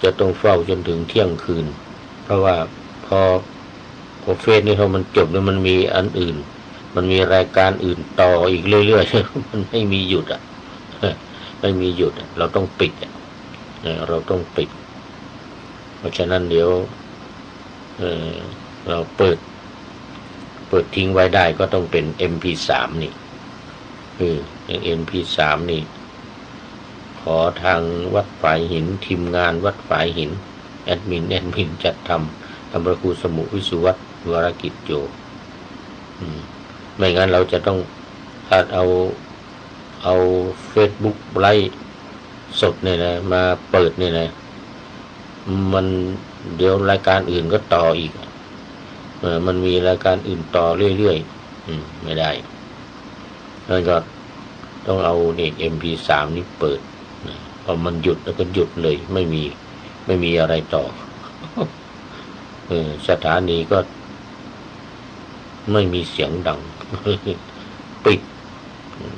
จะต้องเฝ้าจนถึงเที่ยงคืนเพราะว่าพอเฟซนี่พอมันจบแล้วมันมีอันอื่นมันมีรายการอื่นต่ออีกเรื่อยๆมันไม่มีหยุดไม่มีหยุดเราต้องปิดเราต้องปิดเพราะฉะนั้นเดี๋ยวเราเปิดทิ้งไว้ได้ก็ต้องเป็น MP3 นี่อย่าง MP3 นี่ขอทางวัดฝายหินทีมงานวัดฝายหินแอดมินจัดทำพระครูสมุวิสุวัตรวรกิจโยไม่งั้นเราจะต้องเอา Facebook ไลฟ์สดเนี่ยนะมาเปิดเนี่ยนะมันเดี๋ยวรายการอื่นก็ต่ออีกมันมีรายการอื่นต่อเรื่อยๆไม่ได้แล้วก็ต้องเอานี่ MP3 นี่เปิดพอมันหยุดแล้วก็หยุดเลยไม่มีอะไรต่อสถานีก็ไม่มีเสียงดังปิด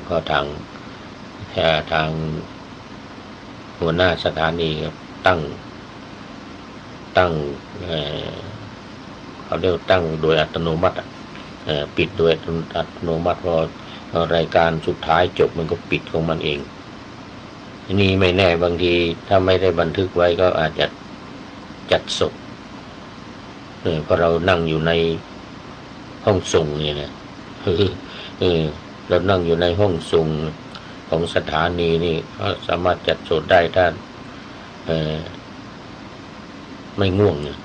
ก็ทางหัวหน้าสถานีตั้งเขาเรียกตั้งโดยอัตโนมัติปิดโดยอัตโนมัติพอรายการสุดท้ายจบมันก็ปิดของมันเองนี่ไม่แน่บางทีถ้าไม่ได้บันทึกไว้ก็อาจจะจัดสด เพราะเรานั่งอยู่ในห้องส่งเนี่ยนะเรานั่งอยู่ในห้องส่งของสถานีนี่ก็สามารถจัดสดได้ถ้าไม่ง่วงเนี่ย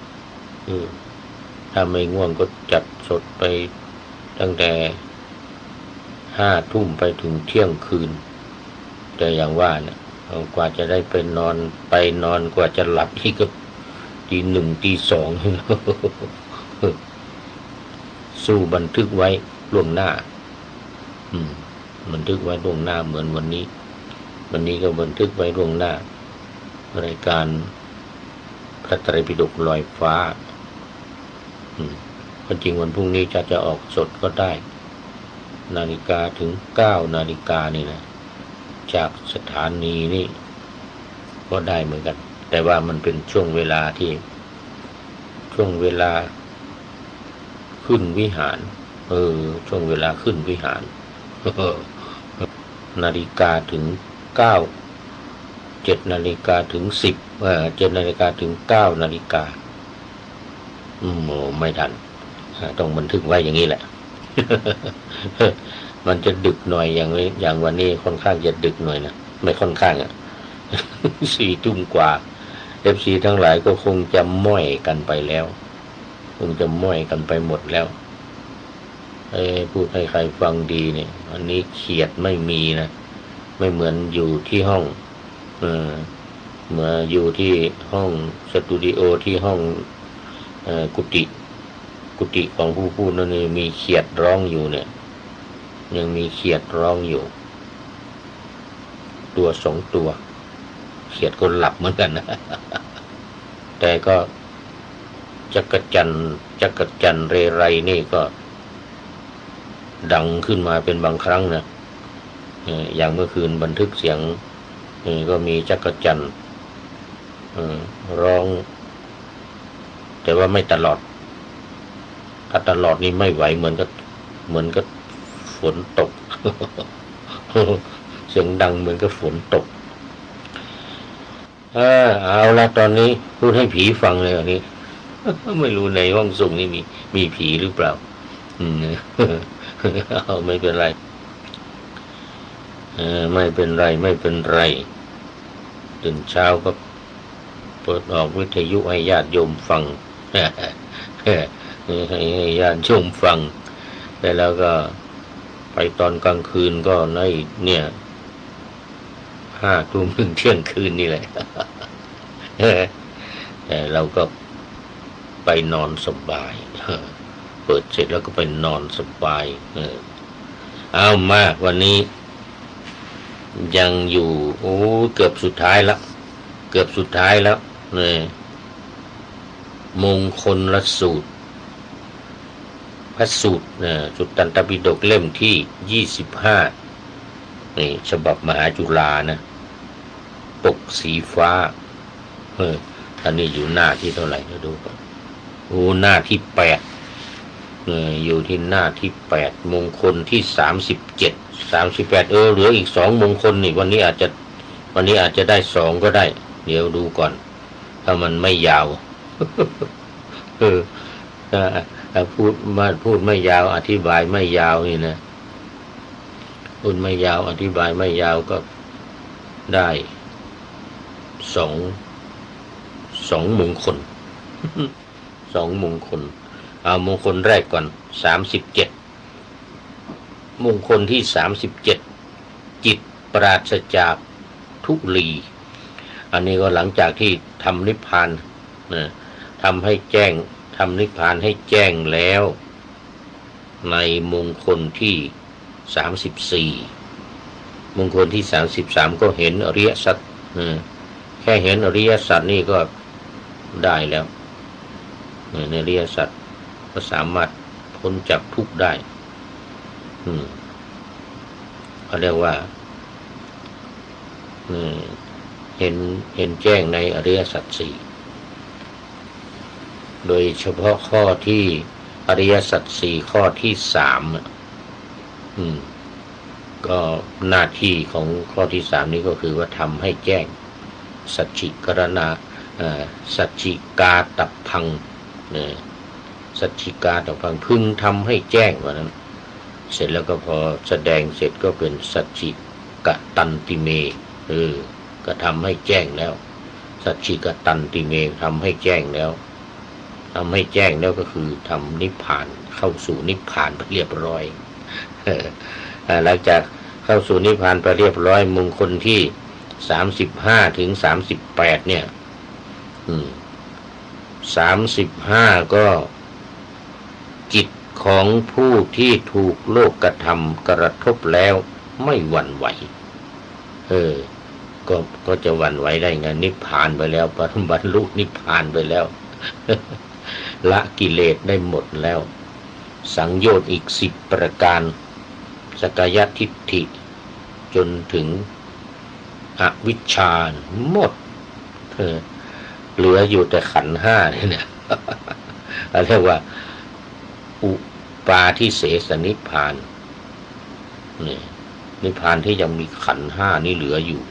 ถ้าไม่ง่วงก็จัดสดไปตั้งแต่5 ทุ่มไปถึงเที่ยงคืนแต่อย่างว่าเนี่ยกว่าจะได้ไปนอนกว่าจะหลับนี่ก็ตี 1 ตี 2สู้บันทึกไว้ล่วงหน้าบันทึกไว้ล่วงหน้าเหมือนวันนี้ก็บันทึกไว้ล่วงหน้ารายการพระไตรปิฎกลอยฟ้าจริงวันพรุ่งนี้จะออกสดก็ได้นาฬิกาถึง9 นาฬิกานี่นะจากสถานีนี่ก็ได้เหมือนกันแต่ว่ามันเป็นช่วงเวลาขึ้นวิหารช่วงเวลาขึ้นวิหารนาฬิกาถึง9 7 นาฬิกาถึง10 7 นาฬิกาถึง9 นาฬิกาไม่ทันต้องบันทึกไว้อย่างนี้แหละ มันจะดึกหน่อยอย่างวันนี้ค่อนข้างจะดึกหน่อยนะไม่ค่อนข้าง4 ทุ่มกว่า FC ทั้งหลายก็คงจะม้อยกันไปแล้วคงจะม้อยกันไปหมดแล้วพูดให้ใครฟังดีเนี่ยอันนี้เขียดไม่มีนะไม่เหมือนอยู่ที่ห้องเหมือนอยู่ที่ห้องสตูดิโอที่ห้องกุฏิของผู้พูดนั่นนี่มีเขียดร้องอยู่เนี่ยยังมีเขียดร้องอยู่ตัว 2 ตัวเขียดก็หลับเหมือนกันนะ แต่ก็จักรจันเรไรนี่ก็ดังขึ้นมาเป็นบางครั้งนะอย่างเมื่อคืนบันทึกเสียงก็มีจักรจันร้องแต่ว่าไม่ตลอดถ้าตลอดนี่ไม่ไหวเหมือนกับฝนตก เสียงดังเหมือนกับฝนตกเอาละตอนนี้พูดให้ผีฟังเลยอันนี้ ไม่รู้ในห้องส่งนี่มีผีหรือเปล่าเอาไม่เป็นไรไม่เป็นไรตื่นเช้าก็เปิดออกวิทยุให้ญาติโยมฟัง ให้ญาติโยมฟังแต่แล้วก็ไปตอนกลางคืนก็เนี่ย5 ทุ่มถึงเที่ยงคืนนี่แหละ แต่เราก็ไปนอนสบายเปิดเสร็จแล้วก็ไปนอนสบายเอามาวันนี้ยังอยู่เกือบสุดท้ายแล้วเนี่ยมงคลละสูตรพระสูตรสุตตันตปิฎกเล่มที่25นี่ฉบับมหาจุฬานะปกสีฟ้าอันนี้อยู่หน้าที่เท่าไหร่ดูก่อนหน้าที่8อยู่ที่หน้าที่8มงคลที่38เหลืออีก2 มงคลนี่วันนี้อาจจะได้2ก็ได้เดี๋ยวดูก่อนถ้ามันไม่ยาว ถ้าพูดไม่ยาวอธิบายไม่ยาวนี่นะพูดไม่ยาวอธิบายไม่ยาวก็ได้2 มงคล 2 มงคลเอามงคลแรกก่อน37มงคลที่37จิตปราศจากทุลีอันนี้ก็หลังจากที่ทำนิพพานทำนิพพานให้แจ้งแล้วในมงคลที่34มงคลที่33ก็เห็นอริยสัจแค่เห็นอริยสัจนี่ก็ได้แล้วในอริยสัจก็สามารถพ้นจากทุกข์ได้เขาเรียกว่าเห็นแจ้งในอริยสัจ4โดยเฉพาะข้อที่อริยสัจ4ข้อที่3ก็หน้าที่ของข้อที่3นี้ก็คือว่าทำให้แจ้งสัจฉิกรณาสัจฉิกาตัพพัง สัจฉิกาต่อฟังพึงทำให้แจ้งว่านั้นเสร็จแล้วก็พอแสดงเสร็จก็เป็นสัจฉิกตันติเมก็ทำให้แจ้งแล้วสัจฉิกตันติเมทำให้แจ้งแล้วทำให้แจ้งแล้วก็คือทำนิพพานเข้าสู่นิพพานไปเรียบร้อยหลังจากเข้าสู่นิพพานไปเรียบร้อยมงคลที่35 ถึง 38เนี่ย35ก็จิตของผู้ที่ถูกโลกกระทำกระทบแล้วไม่หวั่นไหวก็จะหวั่นไหวได้ไงนิพพานไปแล้วบรรลุนิพพานไปแล้ว ละกิเลสได้หมดแล้วสังโยชน์อีก10ประการสกายทิฏฐิจนถึงอวิชชาหมดเหลืออยู่แต่ขันธ์ห้าเนี่ยเรียกว่าอุปาทิเสสนิพพานนี่นิพพานที่ยังมีขันธ์ห้านี่เหลืออยู่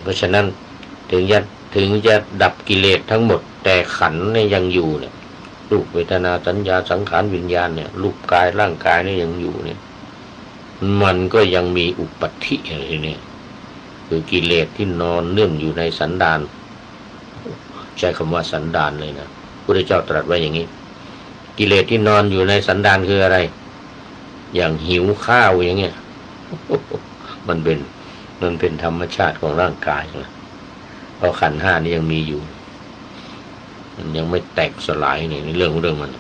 เพราะฉะนั้นถึงจะดับกิเลสทั้งหมดแต่ขันธ์เนี่ยยังอยู่เนี่ยรูปเวทนาสัญญาสังขารวิญญาณเนี่ยรูปกายร่างกายเนี่ยยังอยู่เนี่ยมันก็ยังมีอุปธิอะไรเนี่ยคือกิเลสที่นอนเนื่องอยู่ในสันดานใช้คำว่าสันดานเลยนะพระพุทธเจ้าตรัสไว้อย่างนี้กิเลสที่นอนอยู่ในสันดานคืออะไรอย่างหิวข้าวอย่างเงี้ยมันเป็นธรรมชาติของร่างกายนะเพราะขันธ์ห้านี่ยังมีอยู่มันยังไม่แตกสลายในเรื่องมัน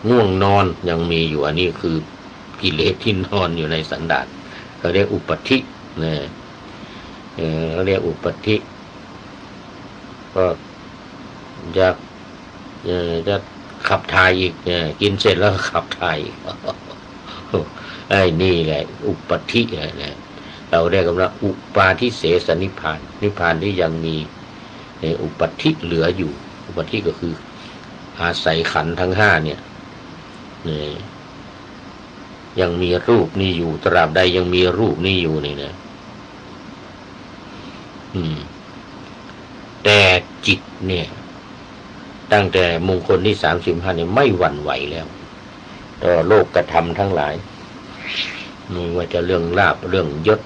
ง่วงนอนยังมีอยู่อันนี้คือกิเลสที่นอนอยู่ในสันดานเขาเรียกอุปธิเนี่ยเขาเรียกอุปธิก็จะขับถ่ายอีกกินเสร็จแล้วขับถ่ายอีกไอ้นี่แหละอุปธินะเราเรียกกันว่าอุปาทิเสสนิพพานนิพพานที่ยังมีอุปธิเหลืออยู่อุปธิก็คืออาศัยขันธ์ทั้งห้าเนี่ยยังมีรูปนี้อยู่ตราบใดยังมีรูปนี้อยู่นี่นะแต่จิตเนี่ยตั้งแต่มงคลที่35เนี่ยไม่หวั่นไหวแล้วต่อโลกกระทำทั้งหลายไม่ว่าจะเรื่องลาภเรื่องยศ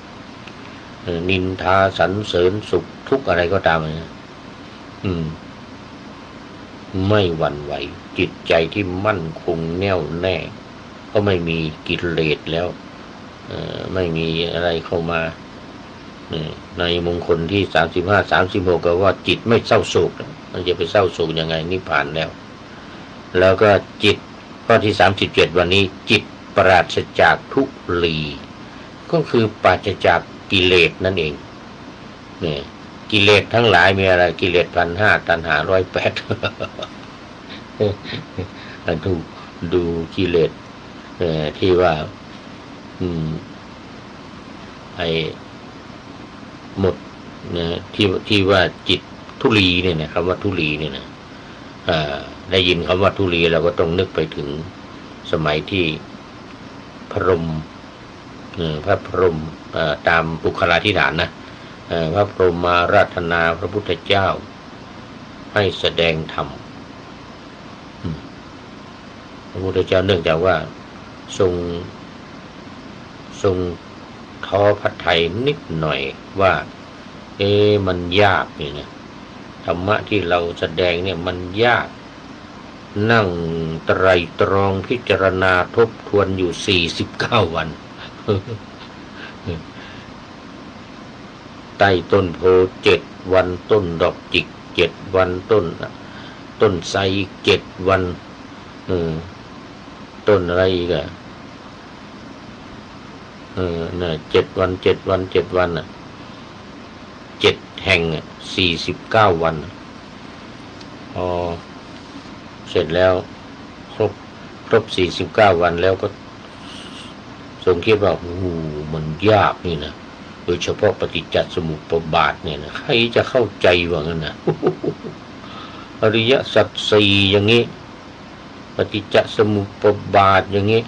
นินทาสรรเสริญสุขทุกข์อะไรก็ตามนะไม่หวั่นไหวจิตใจที่มั่นคงแน่วแน่ก็ไม่มีกิเลสแล้วไม่มีอะไรเข้ามาในมงคลที่35 36ก็ว่าจิตไม่เศร้าโศกมันจะไปเศร้าโศกยังไงนิพพานแล้วก็จิตข้อที่37วันนี้จิตปราศจากทุลีก็คือปราศจากกิเลสนั่นเองเนี่ยกิเลสทั้งหลายมีอะไรกิเลส1,500ตัณหา108ดูกิเลสที่ว่าไอ้หมดนะที่ว่าจิตทุลีเนี่ยนะคำว่าทุลีเนี่ยนะได้ยินคำว่าทุลีเราก็ต้องนึกไปถึงสมัยที่พระพรหมตามปุคลาธิฐานนะพระพรหมมาราธนาพระพุทธเจ้าให้แสดงธรรมพระพุทธเจ้าเนื่องจากว่าทรงท้อพระทัยนิดหน่อยว่ามันยากนี่นะธรรมะที่เราแสดงเนี่ยมันยากนั่งไตรตรองพิจารณาทบทวนอยู่49วันใต้ต้นโพ7วันต้นดอกจิก7วันต้นไทร7วันต้นอะไรอีกอ่ะ7วันอ่ะ7แห่ง49วันพอเสร็จแล้วครบ49วันแล้วก็ทรงคิดว่ามันยากนี่นะโดยเฉพาะปฏิจจสมุปบาทเนี่ยนะใครจะเข้าใจว่างั้นนะอริยสัจสี่อย่างนี้ปฏิจจสมุปบาทอย่างนี้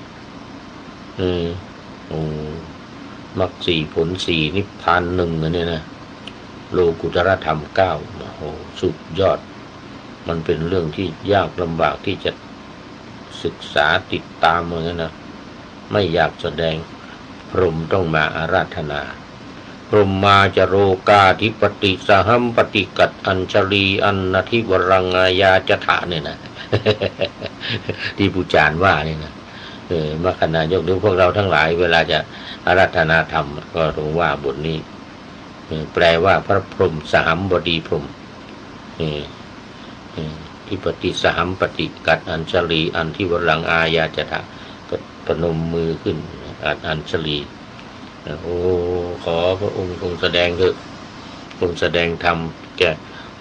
มรรค4ผล4นิพพาน1เนี่ยนะโลกุตรธรรม9โอ้โหสุดยอด มันเป็นเรื่องที่ยากลำบากที่จะศึกษาติดตามเหมือนกันนะไม่อยากแสดงพรหมต้องมาอาราธนาพรหมมาจโรกาธิปติสหัมปฏิกัดอัญชลีอันนทิวรังอายาจถะเนี่ยนะ ที่ปูจารว่าเนี่ยนะมรรคนายกหรือพวกเราทั้งหลายเวลาจะอาราธนาธรรมก็ต้องว่าบทนี้แปลว่าพระพรหมสหัมบดีพรหมที่ปฏิสหัมปฏิกัดอัญชลีอันที่วรังอายาจถะก็พนมมือขึ้นอัญชลีโอ้ขอพระองค์ทรงแสดงเถอะทรงแสดงธรรมแก่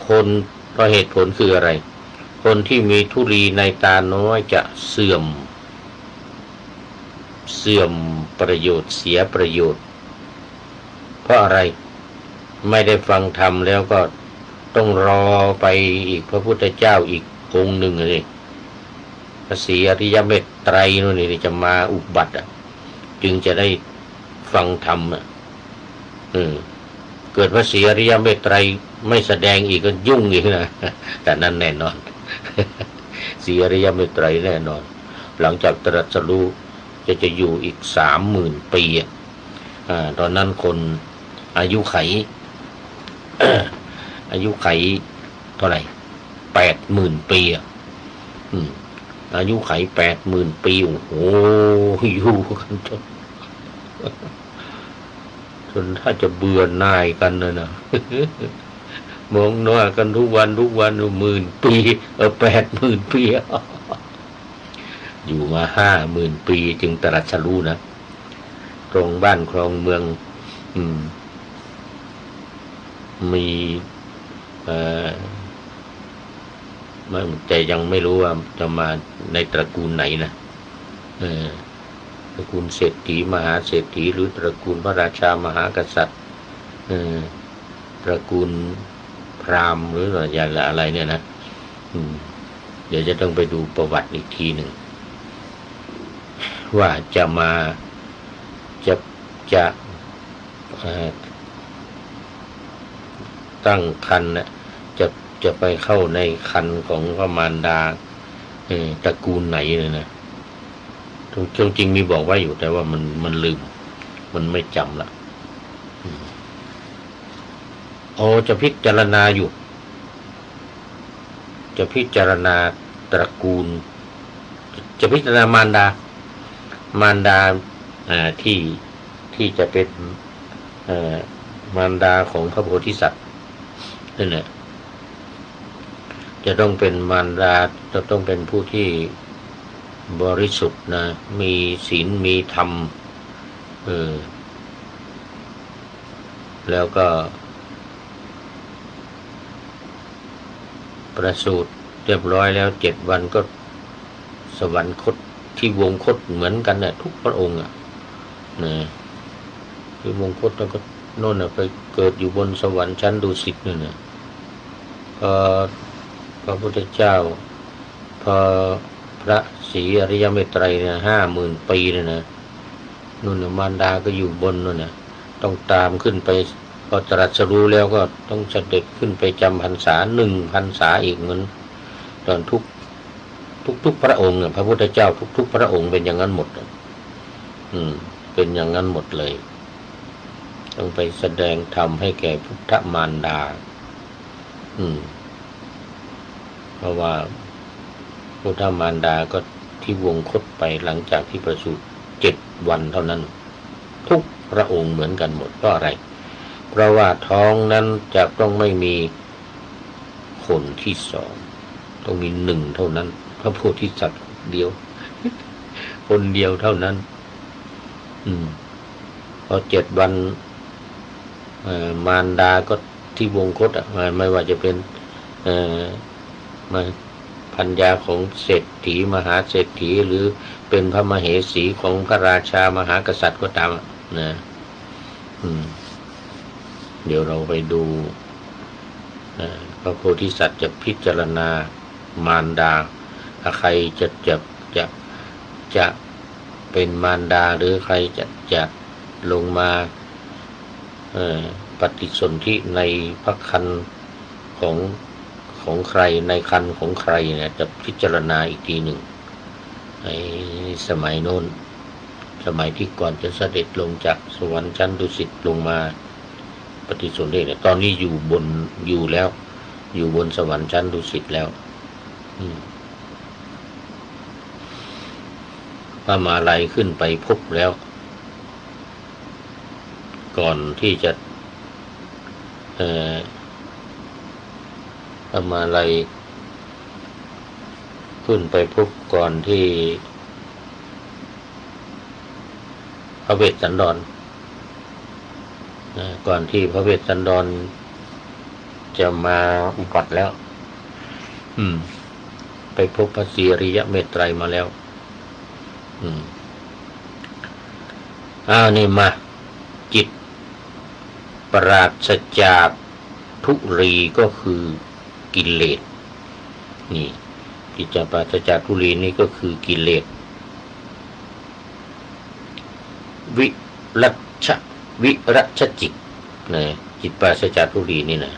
คนเพราะเหตุผลคืออะไรคนที่มีธุลีในตาน้อยจะเสื่อมประโยชน์เสียประโยชน์เพราะอะไรไม่ได้ฟังธรรมแล้วก็ต้องรอไปอีกพระพุทธเจ้าอีกองค์หนึ่งเลยพระศรีอริยเมตไตรนู่นนี่จะมาอุบัติจึงจะได้ฟังธรรมเกิดพระศรีอริยเมตไตรไม่แสดงอีกก็ยุ่งอีกนะแต่นั้นแน่นอนศรีอริยเมตไตรแน่นอนหลังจากตรัสรู้จะอยู่อีก30,000 ปีตอนนั้นคนอายุไข อายุไขเท่าไหร่80,000 ปีอายุไข80,000 ปีโอ้โหอยู่กันจนถ้าจะเบื่อหน่ายกันนะ มองหน้ากันทุกวัน10,000 ปี80,000 ปีอยู่มา50,000 ปีจึงตรัสรู้นะตรงบ้านคลองเมืองมีแต่ยังไม่รู้ว่าจะมาในตระกูลไหนนะตระกูลเศรษฐีมหาเศรษฐีหรือตระกูลพระราชามหากษัตริย์ตระกูลพราหมณ์หรืออะไรเนี่ยนะเดี๋ยวจะต้องไปดูประวัติอีกทีหนึ่งว่าจะมาจะตั้งครรภ์จะไปเข้าในครรภ์ของพระมารดาตระกูลไหนเลยนะจริงมีบอกไว้อยู่แต่ว่ามันลืมมันไม่จำละจะพิจารณาอยู่จะพิจารณาตระกูลจะพิจารณามารดาที่จะเป็นมารดาของพระโพธิสัตว์นั่นแหละจะต้องเป็นมารดาจะต้องเป็นผู้ที่บริสุทธิ์นะมีศีลมีธรรมแล้วก็ประสูติเรียบร้อยแล้ว7 วันก็สวรรคตที่วงคตเหมือนกันเนี่ยทุกพระองค์ที่วงคตแล้วก็โน่นไปเกิดอยู่บนสวรรค์ชั้นดุสิตนี่นะพระพุทธเจ้าพอพระศรีอริยเมตไตรเนี่ย50,000 ปีเนี่ยนะนู่นมารดาก็อยู่บนนู่นนะต้องตามขึ้นไปพอตรัสรู้แล้วก็ต้องเสด็จขึ้นไปจำพรรษา1 พรรษาอีกเหมือนตอนทุกพระองค์พระพุทธเจ้าทุกพระองค์เป็นอย่างนั้นหมดเป็นอย่างนั้นหมดเลยต้องไปแสดงธรรมให้แก่พุทธมารดาเพราะว่าพุทธมารดาก็ที่วงคตไปหลังจากที่ประสูติ7 วันเท่านั้นทุกพระองค์เหมือนกันหมดเพราะอะไรเพราะว่าท้องนั้นจะต้องไม่มีคนที่2ต้องมี1เท่านั้นพระโพธิสัตว์เดียวคนเดียวเท่านั้นพอ7 วันมารดาก็ที่วงคตไม่ว่าจะเป็นพัญญาของเศรษฐีมหาเศรษฐีหรือเป็นพระมเหสีของพระราชามหากษัตริย์ก็ตามนะเดี๋ยวเราไปดูพระโพธิสัตว์จะพิจารณามารดาถ้าใครจะเป็นมารดาหรือใครจะลงมาปฏิสนธิในพระครรภ์ ของใครในคันของใครเนี่ยจะพิจารณาอีกทีหนึ่งในสมัยโน้นสมัยที่ก่อนจะเสด็จลงจากสวรรค์ชั้นดุสิตลงมาปฏิสนธิเนี่ยตอนนี้อยู่แล้วอยู่บนสวรรค์ชั้นดุสิตแล้วพระมาลัยขึ้นไปพบแล้ว ก่อนที่จะพระมาลัยขึ้นไปพบก่อนที่พระเวสสันดรก่อนที่พระเวสสันดรจะมาอุบัติแล้วไปพบพระศรีอริยเมตไตรมาแล้วนี่มาจิตปราศจากทุรีก็คือกิเลสนี่จิตจะปราศจากทุรีนี่ก็คือกิเลสวิรัชจิตนะจิตปราศจากทุรีนี่นะ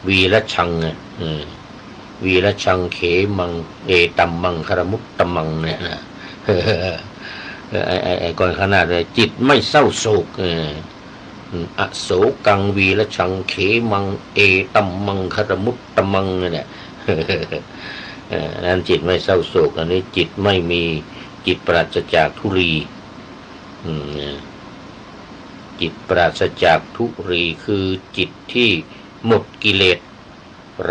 วีรชังวีรชังเขมังเอตัมมังคารมุตตมังเนี่ยนะไอ้ก่อนขนาดเลยจิตไม่เศร้าโศกอโศกังวีรชังเขมังเอตัมมังคารมุตตมังเนี่ยนั่นจิตไม่เศร้าโศกอันนี้จิตไม่มีจิตปราศจากทุรีจิตปราศจากทุรีคือจิตที่หมดกิเลส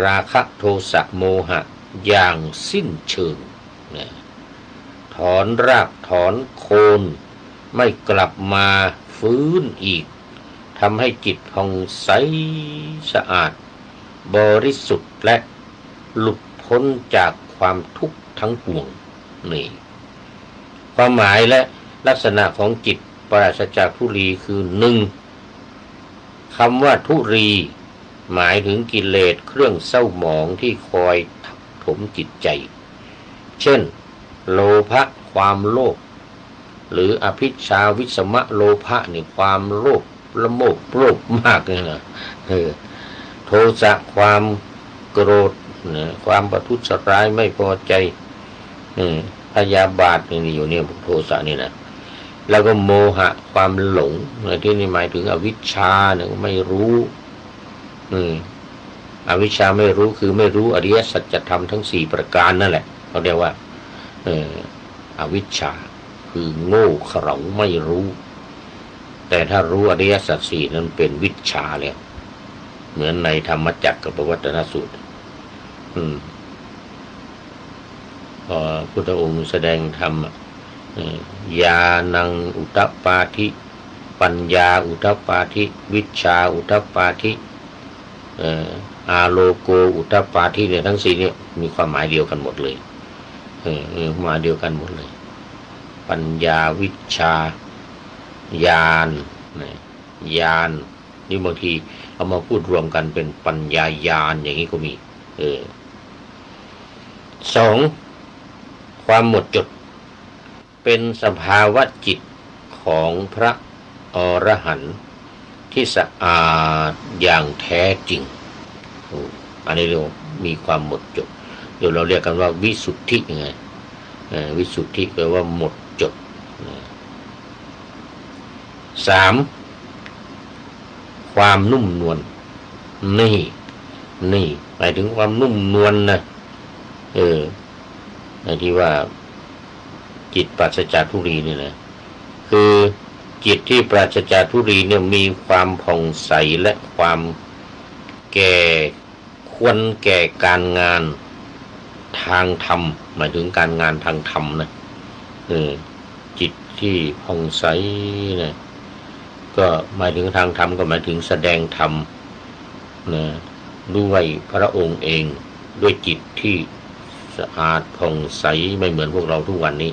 ราคะโทสะโมหะอย่างสิ้นเชิงถอนรากถอนโคนไม่กลับมาฟื้นอีกทำให้จิตผ่องใสสะอาดบริสุทธิ์และหลุดพ้นจากความทุกข์ทั้งปวงนี่ความหมายและลักษณะของจิตปราศจากทุรีคือ1คำว่าทุรีหมายถึงกิเลสเครื่องเศร้าหมองที่คอยทับถมจิตใจเช่นโลภะความโลภหรืออภิชาวิสมะโลภะนี่ความโลภละโมบโลภมากเลยนะโทสะความโกรธความประทุษร้ายไม่พอใจพยาบาทนี่อยู่เนี่ยโทสะนี่นะแล้วก็โมหะความหลงที่นี่หมายถึงอวิชชาเนี่ยไม่รู้อวิชชาไม่รู้คือไม่รู้อริยสัจธรรมทั้ง4ประการนั่นแหละเขาเรียกว่าอวิชชาคือโง่เขลาไม่รู้แต่ถ้ารู้อริยสัจสี่นั้นเป็นวิชชาแล้วเหมือนในธรรมจักรกับปวัตตนสูตรพอพุทธองค์แสดงธรรมญาณังอุทธัปปาธิปัญญาอุทธัปปาธิวิชชาอุทธัปปาธิอาโลโกอุทธัปปาธิเนี่ยทั้ง4เนี่ยมีความหมายเดียวกันหมดเลยมาเดียวกันหมดเลยปัญญาวิชชาญาณญาณนี่บางทีเอามาพูดรวมกันเป็นปัญญาญาณอย่างนี้ก็มี2ความหมดจดเป็นสภาวะจิตของพระอรหันต์ที่สะอาดอย่างแท้จริงอันนี้เรามีความหมดจดเดี๋ยวเราเรียกกันว่าวิสุทธิไงวิสุทธิแปลว่าหมดจด3ความนุ่มนวลนี่หมายถึงความนุ่มนวลนะในที่ว่าจิตปราศจากทุรีนี่นะคือจิตที่ปราศจากทุรีเนี่ยมีความผ่องใสและความควรแก่การงานทางธรรมหมายถึงการงานทางธรรมนะจิตที่ผ่องใสนะก็หมายถึงทางธรรมก็หมายถึงแสดงธรรมนะด้วยพระองค์เองด้วยจิตที่สะอาดผ่องใสไม่เหมือนพวกเราทุกวันนี้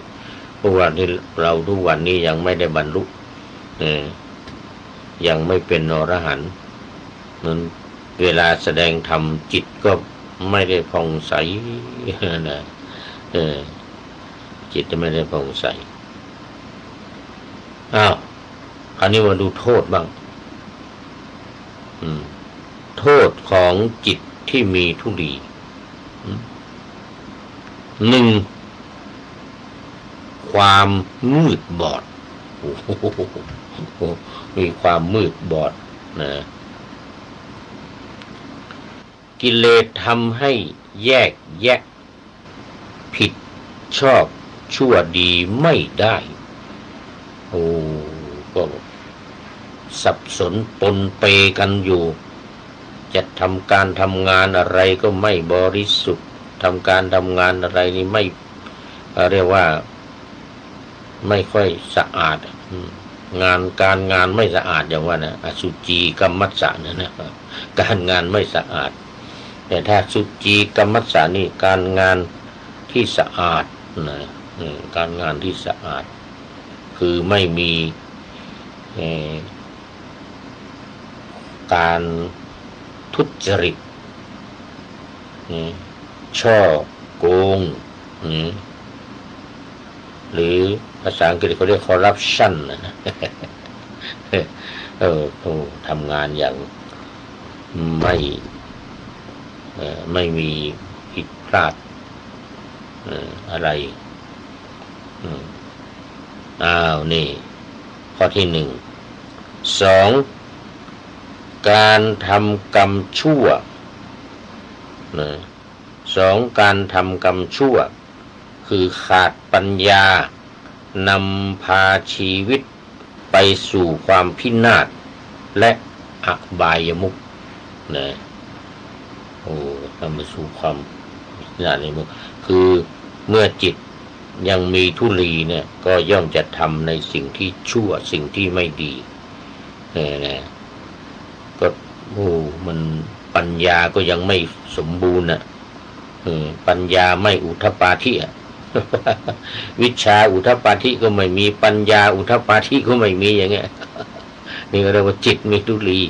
พวกเราทุกวันนี้ยังไม่ได้บรรลุยังไม่เป็นอรหันต์นั้นเวลาแสดงธรรมจิตก็ไม่ได้ผ่องใสนะจิตจะไม่ได้ผ่องใสคราวนี้มาดูโทษบ้างโทษของจิต ที่มีธุลีหนึ่งความมืดบอดโอ้โหมีความมืดบอดนะกิเลสทำให้แยกแยะผิดชอบชั่วดีไม่ได้โอ้ก็สับสนปนเปกันอยู่จะทำการทำงานอะไรก็ไม่บริสุทธิ์ทำการทำงานอะไรนี่ไม่เรียกว่าไม่ค่อยสะอาดการงานไม่สะอาดอย่างว่านะอสุจีกัมมัสสะนะการงานไม่สะอาดแต่ถ้าสุจีกัมมัสสะนี่การงานที่สะอาดนะการงานที่สะอาดคือไม่มีการทุจริตช่อโกงหรือภาษาอังกฤษเขาเรียก corruption นะทำงานอย่างไม่มีผิดพลาดอะไรนี่ข้อที่หนึ่งสองการทำกรรมชั่วการทำกรรมชั่วคือขาดปัญญานำพาชีวิตไปสู่ความพินาศและอบายมุขนำไปสู่ความพินาศมุขคือเมื่อจิตยังมีทุลีเนี่ยก็ย่อมจะทำในสิ่งที่ชั่วสิ่งที่ไม่ดีก็มันปัญญาก็ยังไม่สมบูรณ์ปัญญาไม่อุทปาธิวิชาอุทปาธิก็ไม่มีปัญญาอุทปาธิก็ไม่มีอย่างเงี้ยนี่ก็เรียกว่าจิตมีทุลี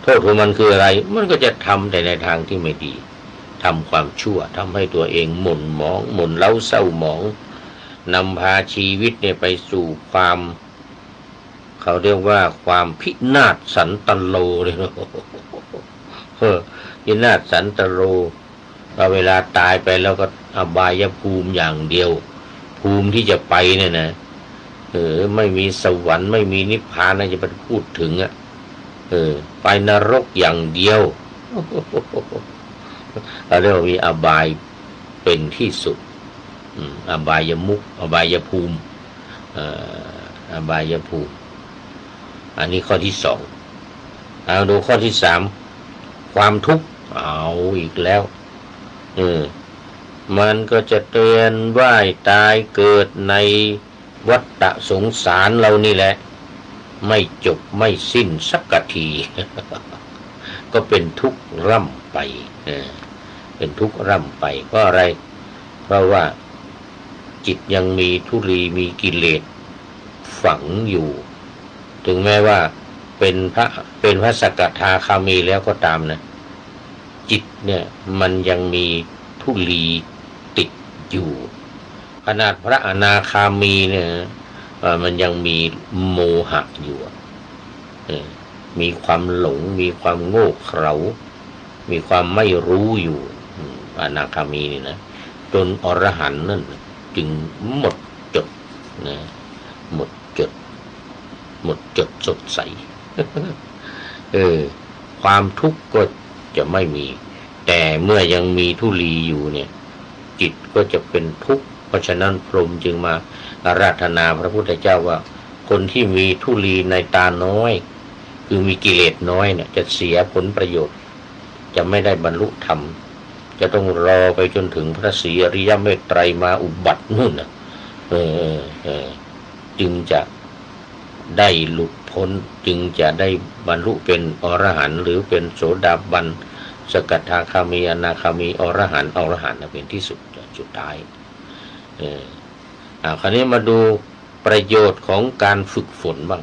โทษของมันคืออะไรมันก็จะทำแต่ในทางที่ไม่ดีทำความชั่วทำให้ตัวเองหม่นหมองหม่นเล้าเศร้าหมองนำพาชีวิตเนี่ยไปสู่ความเขาเรียกว่าความพินาศสันตโลเลยพินาศสันตโลเวลาตายไปแล้วก็อบายภูมิอย่างเดียวภูมิที่จะไปเนี่ยนะไม่มีสวรรค์ไม่มีนิพพานนะจะไปพูดถึงไปนรกอย่างเดียวเราเรียกว่ามีอบายเป็นที่สุดอบายมุขอบายภูมิอบายภูมิอันนี้ข้อที่สองเอาดูข้อที่สามความทุกข์เอาอีกแล้วมันก็จะเตือนว่ายตายเกิดในวัฏฏะสงสารเรานี่แหละไม่จบไม่สิ้นสักที ก็เป็นทุกข์ร่ำไปเป็นทุกข์ร่ำไปเพราะอะไรเพราะว่าจิตยังมีทุลีมีกิเลสฝังอยู่ถึงแม้ว่าเป็นพระสกทาคามีแล้วก็ตามนะจิตเนี่ยมันยังมีทุลีติดอยู่ขนาดพระอนาคามีเนี่ยมันยังมีโมหะอยู่มีความหลงมีความโง่เขลามีความไม่รู้อยู่อนาคามีนี่นะจนอรหันต์นั่นจึงหมดจดนะหมดจดสดใส ความทุกข์ก็จะไม่มีแต่เมื่อยังมีทุลีอยู่เนี่ยจิตก็จะเป็นทุกข์เพราะฉะนั้นพรหมจึงมาอาราธนาพระพุทธเจ้าว่าคนที่มีทุลีในตาน้อยคือมีกิเลสน้อยเนี่ยจะเสียผลประโยชน์จะไม่ได้บรรลุธรรมจะต้องรอไปจนถึงพระศรีอริยเมตไตรมาอุบัตินู่นน่ะจึงจะได้หลุดพ้นจึงจะได้บรรลุเป็นอรหันต์หรือเป็นโสดาบันสกทาคามีอนาคามีอรหันต์เป็นที่สุดท้ายคราวนี้มาดูประโยชน์ของการฝึกฝนบ้าง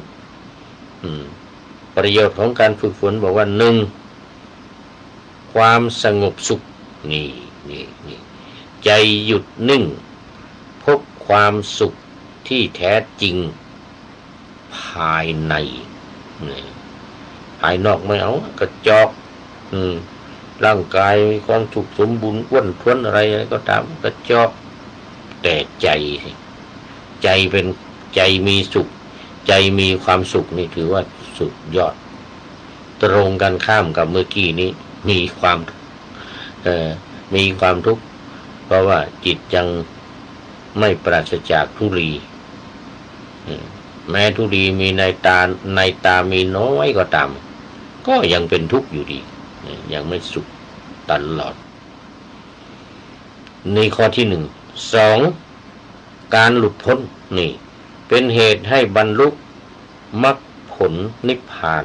ประโยชน์ของการฝึกฝนบอกว่าหนึ่งความสงบสุขนี่ใจหยุดนิ่งพบความสุขที่แท้จริงภายในภายนอกไม่เอากระจอก ร่างกายมีความสุขสมบูรณ์อ้วนท้วนอะไรก็ตามก็ชอบแต่ใจเป็นใจมีสุขใจมีความสุขนี่ถือว่าสุดยอดตรงกันข้ามกับเมื่อกี้นี้มีความทุกข์เพราะว่าจิตยังไม่ปราศจากทุลีแม้ทุลีมีในตามีน้อยก็ตามก็ยังเป็นทุกข์อยู่ดียังไม่สุขตลอดนี่ข้อที่หนึ่งสองการหลุดพ้นนี่เป็นเหตุให้บรรลุมรรคผลนิพพาน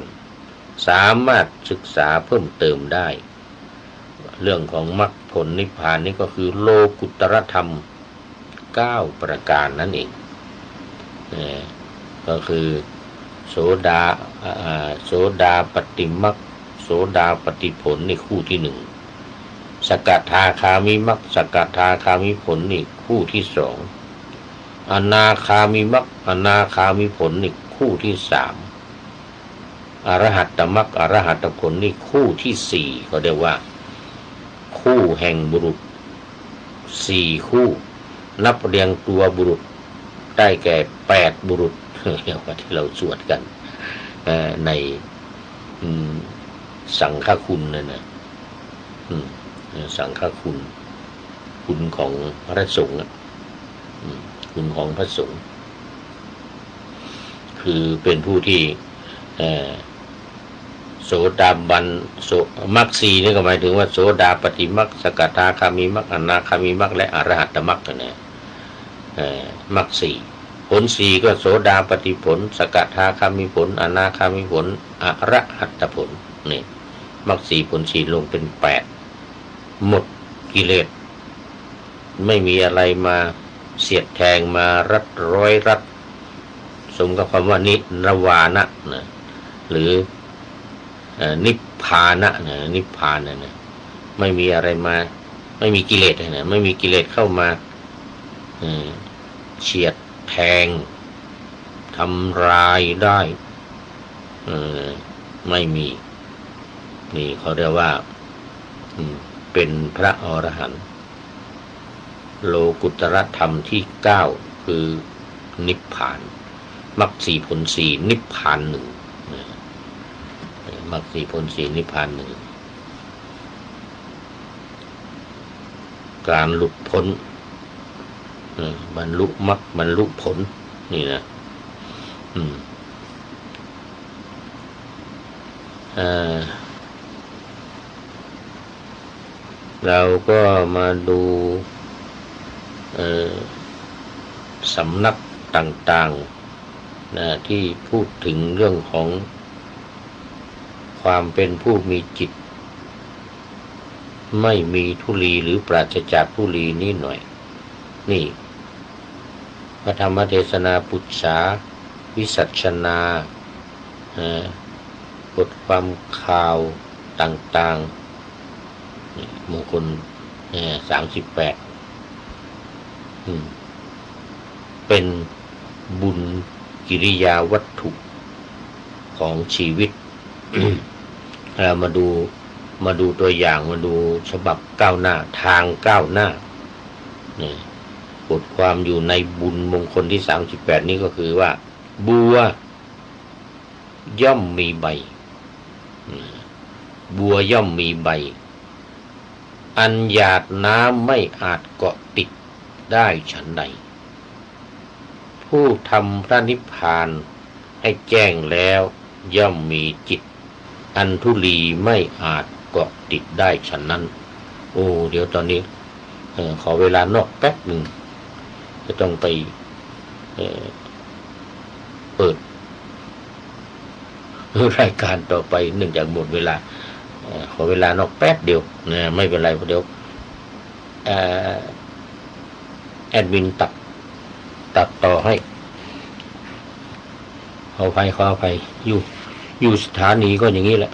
สามารถศึกษาเพิ่มเติมได้เรื่องของมรรคผลนิพพานนี่ก็คือโลกุตรธรรม9ประการนั่นเองก็คือโสดาปฏิมรรคโสดาปฏิผลนี่คู่ที่หนึ่งสกทาคามิมรรคสกทาคามิผลนี่คู่ที่สองอนาคามิมรรคอนาคามิผลนี่คู่ที่สามอรหัตตมรรคอรหัตตผลนี่คู่ที่สี่เขาเรียกว่าคู่แห่งบุรุษ4คู่นับเรียงตัวบุรุษได้แก่8บุรุษเรียกว่าที่เราสวดกันในสังฆคุณนั่นนะสังฆคุณของพระสงฆ์คุณของพระสงฆ์คือเป็นผู้ที่โสดาบันมรรคสี่นี่ก็หมายถึงว่าโสดาปฏิมรรคสกทาคามิมรรคอนาคามิมรรคและอรหัตตมรรคนะมรรคสี่ผลสี่ก็โสดาปฏิผลสกทาคามิผลอนาคามิผลอรหัตตผลนี่มรรคสี่ผลสี่ลงเป็น8หมดกิเลสไม่มีอะไรมาเสียดแทงมารัดร้อยรัดสมกับคำว่านิรวานะนะหรือนิพพานะนะนิพพานนะไม่มีอะไรมาไม่มีกิเลสนะไม่มีกิเลสเข้ามาเฉียดแทงทำลายได้ไม่มีนี่เขาเรียกว่าเป็นพระอรหันต์โลกุตรธรรมที่9คือนิพพานมรรคสี่ผลสี่นิพพาน1มรรคสี่ผลสี่นิพพาน1การหลุดพ้นบรรลุมรรคบรรลุผลนี่นะเราก็มาดูสำนักต่างๆนะที่พูดถึงเรื่องของความเป็นผู้มีจิตไม่มีทุลีหรือปราศจากทุลีนี่หน่อยนี่พระธรรมเทศนาปุจฉาวิสัชนาบทความข่าวต่างๆมงคล38เป็นบุญกิริยาวัตถุของชีวิต เรามาดูตัวอย่างมาดูฉบับก้าวหน้าทางก้าวหน้าบทความอยู่ในบุญมงคลที่38นี้ก็คือว่าบัวย่อมมีใบบัวย่อมมีใบอันหยาดน้ำไม่อาจเกาะติดได้ฉันใดผู้ทำพระนิพพานให้แจ้งแล้วย่อมมีจิตอันทุลีไม่อาจเกาะติดได้ฉันนั้นโอ้เดี๋ยวตอนนี้ขอเวลานอกแป๊บหนึ่งจะต้องไปเปิดรายการต่อไปเนื่องจากหมดเวลาขอเวลานอกแป๊บเดียวนะไม่เป็นไรเดี๋ยวแอดมินตัดต่อให้ขออภัยอยู่สถานีก็อย่างนี้แหละ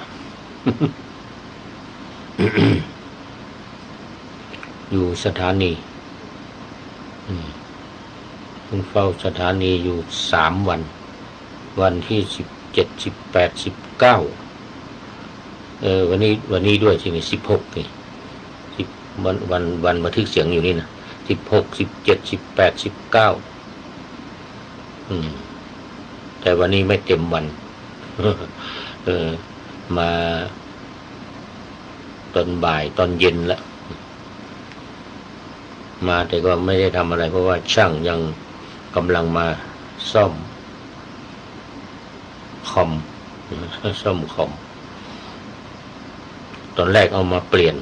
อยู่สถานีคุณเฝ้าสถานีอยู่3 วันวันที่17 18 19 วันนี้ด้วยใช่ไหม16นี่วันบันทึกเสียงอยู่นี่นะ16 17 18 19แต่วันนี้ไม่เต็มวัน มาตอนบ่ายตอนเย็นแล้วมาแต่ก็ไม่ได้ทำอะไรเพราะว่าช่างยังกำลังมาซ่อมคอมตอนแรกเอามาเปลี่ยน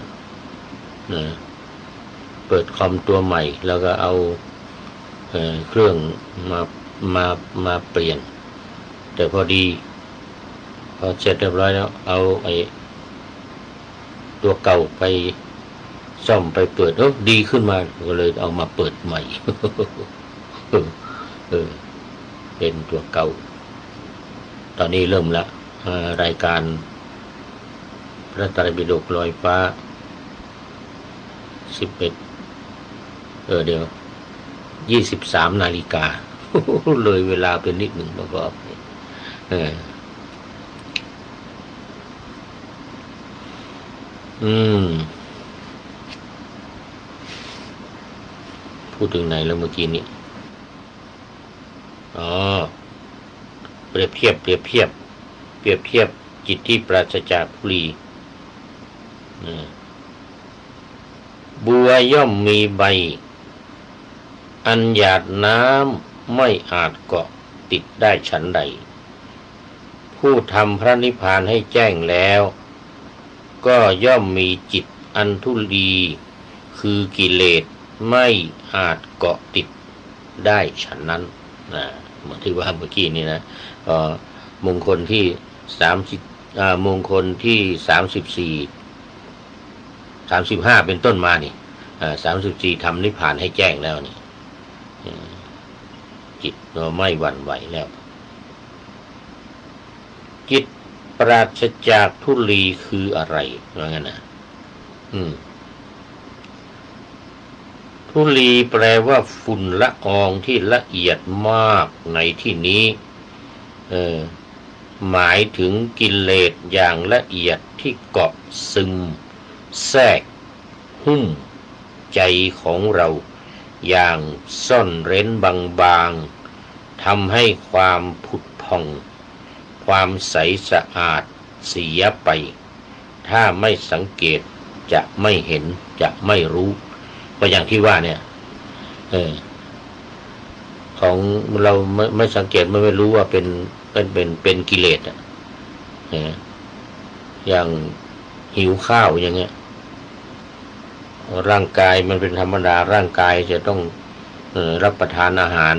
เปิดคอมตัวใหม่แล้วก็เอาเครื่องมาเปลี่ยนแต่พอดีพอเสร็จเรียบร้อยแล้วเอาตัวเก่าไปซ่อมไปเปิดดีขึ้นมาก็เลยเอามาเปิดใหม่ เป็นตัวเก่าตอนนี้เริ่มละรายการพระไตรปิฎกลอยฟ้า11เดี๋ยว23 นาฬิกา เลยเวลาเป็นนิดหนึ่งประกอบพูดถึงไหนแล้วเมื่อกี้นี้เปรียบเทียบจิตที่ปราศจากทุลีบัวย่อมมีใบอันหยาดน้ำไม่อาจเกาะติดได้ฉันใดผู้ทำพระนิพพานให้แจ้งแล้วก็ย่อมมีจิตอันทุลีคือกิเลสไม่อาจเกาะติดได้ฉันนั้นเหมือนที่ว่าเมื่อกี้นี่นะมงคลที่30มงคลที่34 35เป็นต้นมานี่34ทำนิพพานให้แจ้งแล้วนี่จิตก็ไม่หวั่นไหวแล้วจิตปราศจากทุลีคืออะไรว่างั้นนะทุลีแปลว่าฝุ่นละอองที่ละเอียดมากในที่นี้หมายถึงกิเลสอย่างละเอียดที่เกาะซึมแทรกหุ้มใจของเราอย่างซ่อนเร้นบางๆทำให้ความผุดผ่องความใสสะอาดเสียไปถ้าไม่สังเกตจะไม่เห็นจะไม่รู้ก็อย่างที่ว่าเนี่ยของเราไม่สังเกตไม่รู้ว่าเป็นกิเลสอย่างหิวข้าวอย่างเงี้ยร่างกายมันเป็นธรรมดาร่างกายจะต้องรับประทานอาหาร